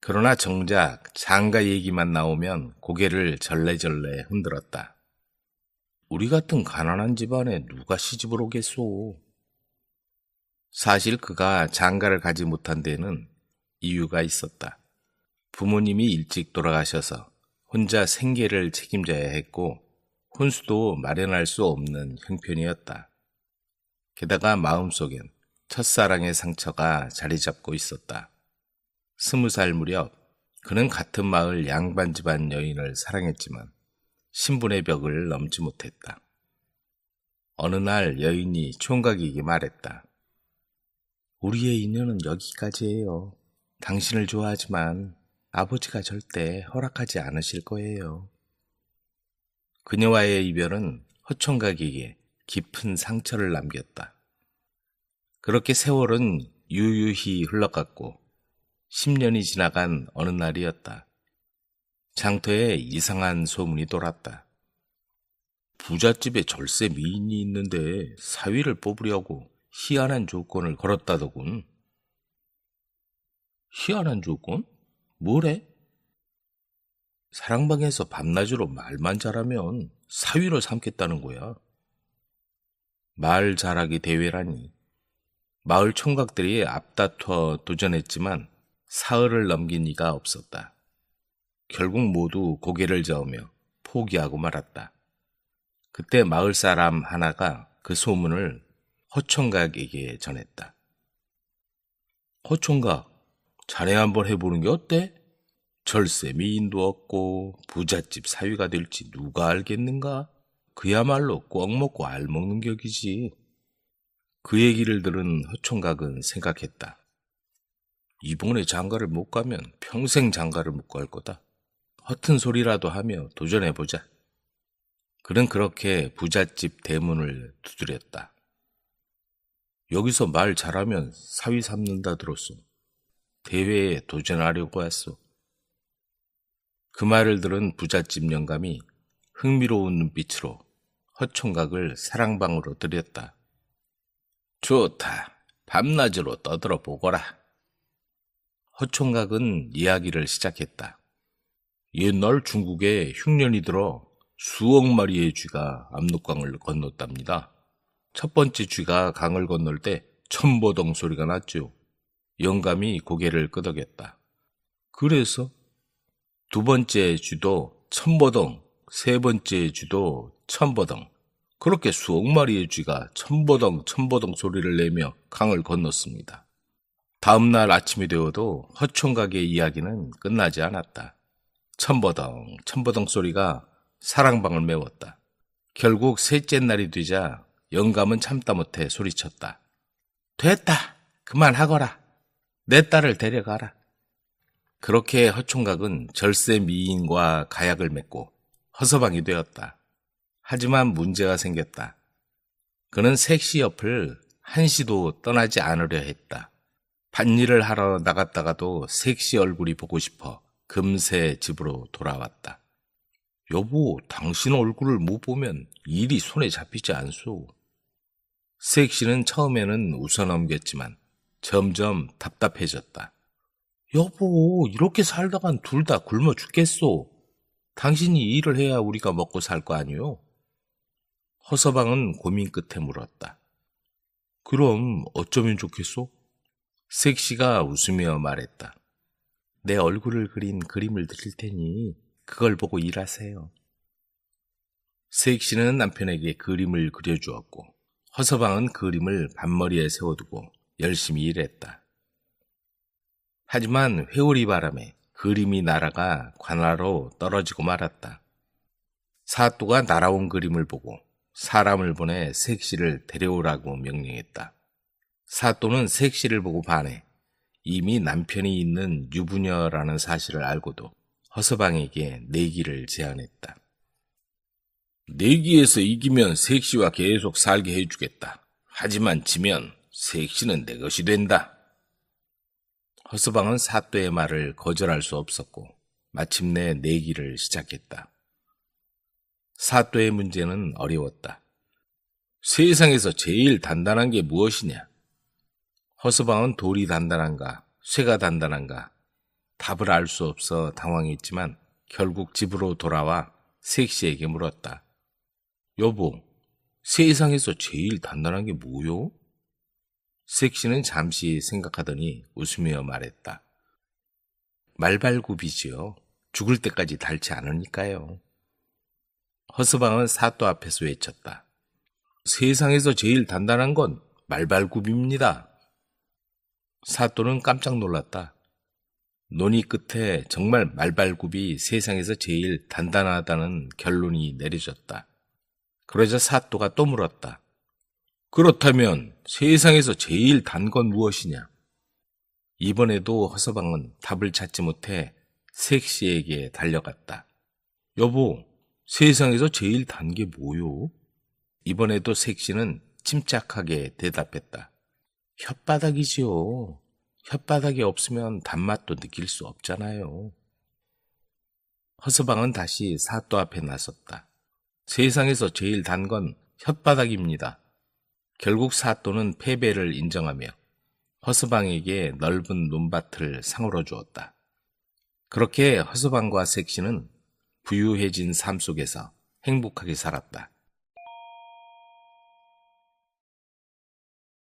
그러나 정작 장가 얘기만 나오면 고개를 절레절레 흔들었다. 우리 같은 가난한 집안에 누가 시집을 오겠소? 사실 그가 장가를 가지 못한 데는 이유가 있었다. 부모님이 일찍 돌아가셔서 혼자 생계를 책임져야 했고 혼수도 마련할 수 없는 형편이었다. 게다가 마음속엔 첫사랑의 상처가 자리 잡고 있었다. 20살 무렵 그는 같은 마을 양반 집안 여인을 사랑했지만 신분의 벽을 넘지 못했다. 어느 날 여인이 총각에게 말했다. 우리의 인연은 여기까지예요. 당신을 좋아하지만 아버지가 절대 허락하지 않으실 거예요. 그녀와의 이별은 허총각에게 깊은 상처를 남겼다. 그렇게 세월은 유유히 흘러갔고 10년이 지나간 어느 날이었다. 장터에 이상한 소문이 돌았다. 부잣집에 절세 미인이 있는데 사위를 뽑으려고 희한한 조건을 걸었다더군. 희한한 조건? 뭐래? 사랑방에서 밤낮으로 말만 잘하면 사위로 삼겠다는 거야. 말 잘하기 대회라니. 마을 총각들이 앞다퉈 도전했지만 사흘을 넘긴 이가 없었다. 결국 모두 고개를 저으며 포기하고 말았다. 그때 마을 사람 하나가 그 소문을 허총각에게 전했다. 허총각, 자네 한번 해보는 게 어때? 절세 미인도 없고 부잣집 사위가 될지 누가 알겠는가? 그야말로 꽉 먹고 알 먹는 격이지. 그 얘기를 들은 허총각은 생각했다. 이번에 장가를 못 가면 평생 장가를 못 갈 거다. 허튼 소리라도 하며 도전해보자. 그는 그렇게 부잣집 대문을 두드렸다. 여기서 말 잘하면 사위 삼는다 들었소. 대회에 도전하려고 했소. 그 말을 들은 부잣집 영감이 흥미로운 눈빛으로 허총각을 사랑방으로 들였다. 좋다. 밤낮으로 떠들어 보거라. 허총각은 이야기를 시작했다. 옛날 중국에 흉년이 들어 수억 마리의 쥐가 압록강을 건넜답니다. 첫 번째 쥐가 강을 건널 때 첨보동 소리가 났죠. 영감이 고개를 끄덕였다. 그래서 두 번째 쥐도 첨보동, 세 번째 쥐도 첨보동. 그렇게 수억 마리의 쥐가 첨보동 소리를 내며 강을 건넜습니다. 다음 날 아침이 되어도 허총각의 이야기는 끝나지 않았다. 첨보동 소리가 사랑방을 메웠다. 결국 셋째 날이 되자 영감은 참다 못해 소리쳤다. 됐다. 그만하거라. 내 딸을 데려가라. 그렇게 허총각은 절세 미인과 가약을 맺고 허서방이 되었다. 하지만 문제가 생겼다. 그는 색시 옆을 한시도 떠나지 않으려 했다. 밭일을 하러 나갔다가도 색시 얼굴이 보고 싶어 금세 집으로 돌아왔다. 여보, 당신 얼굴을 못 보면 일이 손에 잡히지 않소. 색시는 처음에는 웃어넘겼지만 점점 답답해졌다. 여보, 이렇게 살다간 둘 다 굶어 죽겠소. 당신이 일을 해야 우리가 먹고 살 거 아니요? 허서방은 고민 끝에 물었다. 그럼 어쩌면 좋겠소? 색시가 웃으며 말했다. 내 얼굴을 그린 그림을 드릴 테니 그걸 보고 일하세요. 색시는 남편에게 그림을 그려주었고 허서방은 그림을 밭머리에 세워두고 열심히 일했다. 하지만 회오리 바람에 그림이 날아가 관하로 떨어지고 말았다. 사또가 날아온 그림을 보고 사람을 보내 색시를 데려오라고 명령했다. 사또는 색시를 보고 반해 이미 남편이 있는 유부녀라는 사실을 알고도 허서방에게 내기를 제안했다. 내기에서 이기면 색시와 계속 살게 해주겠다. 하지만 지면 색시는 내 것이 된다. 허서방은 사또의 말을 거절할 수 없었고 마침내 내기를 시작했다. 사또의 문제는 어려웠다. 세상에서 제일 단단한 게 무엇이냐? 허서방은 돌이 단단한가, 쇠가 단단한가 답을 알 수 없어 당황했지만 결국 집으로 돌아와 색시에게 물었다. 여보, 세상에서 제일 단단한 게 뭐요? 색시는 잠시 생각하더니 웃으며 말했다. 말발굽이지요. 죽을 때까지 닳지 않으니까요. 허서방은 사또 앞에서 외쳤다. 세상에서 제일 단단한 건 말발굽입니다. 사또는 깜짝 놀랐다. 논의 끝에 정말 말발굽이 세상에서 제일 단단하다는 결론이 내려졌다. 그러자 사또가 또 물었다. 그렇다면 세상에서 제일 단 건 무엇이냐? 이번에도 허서방은 답을 찾지 못해 색시에게 달려갔다. 여보, 세상에서 제일 단 게 뭐요? 이번에도 색시는 침착하게 대답했다. 혓바닥이지요. 혓바닥이 없으면 단맛도 느낄 수 없잖아요. 허서방은 다시 사또 앞에 나섰다. 세상에서 제일 단 건 혓바닥입니다. 결국 사또는 패배를 인정하며 허서방에게 넓은 논밭을 상으로 주었다. 그렇게 허서방과 색시는 부유해진 삶 속에서 행복하게 살았다.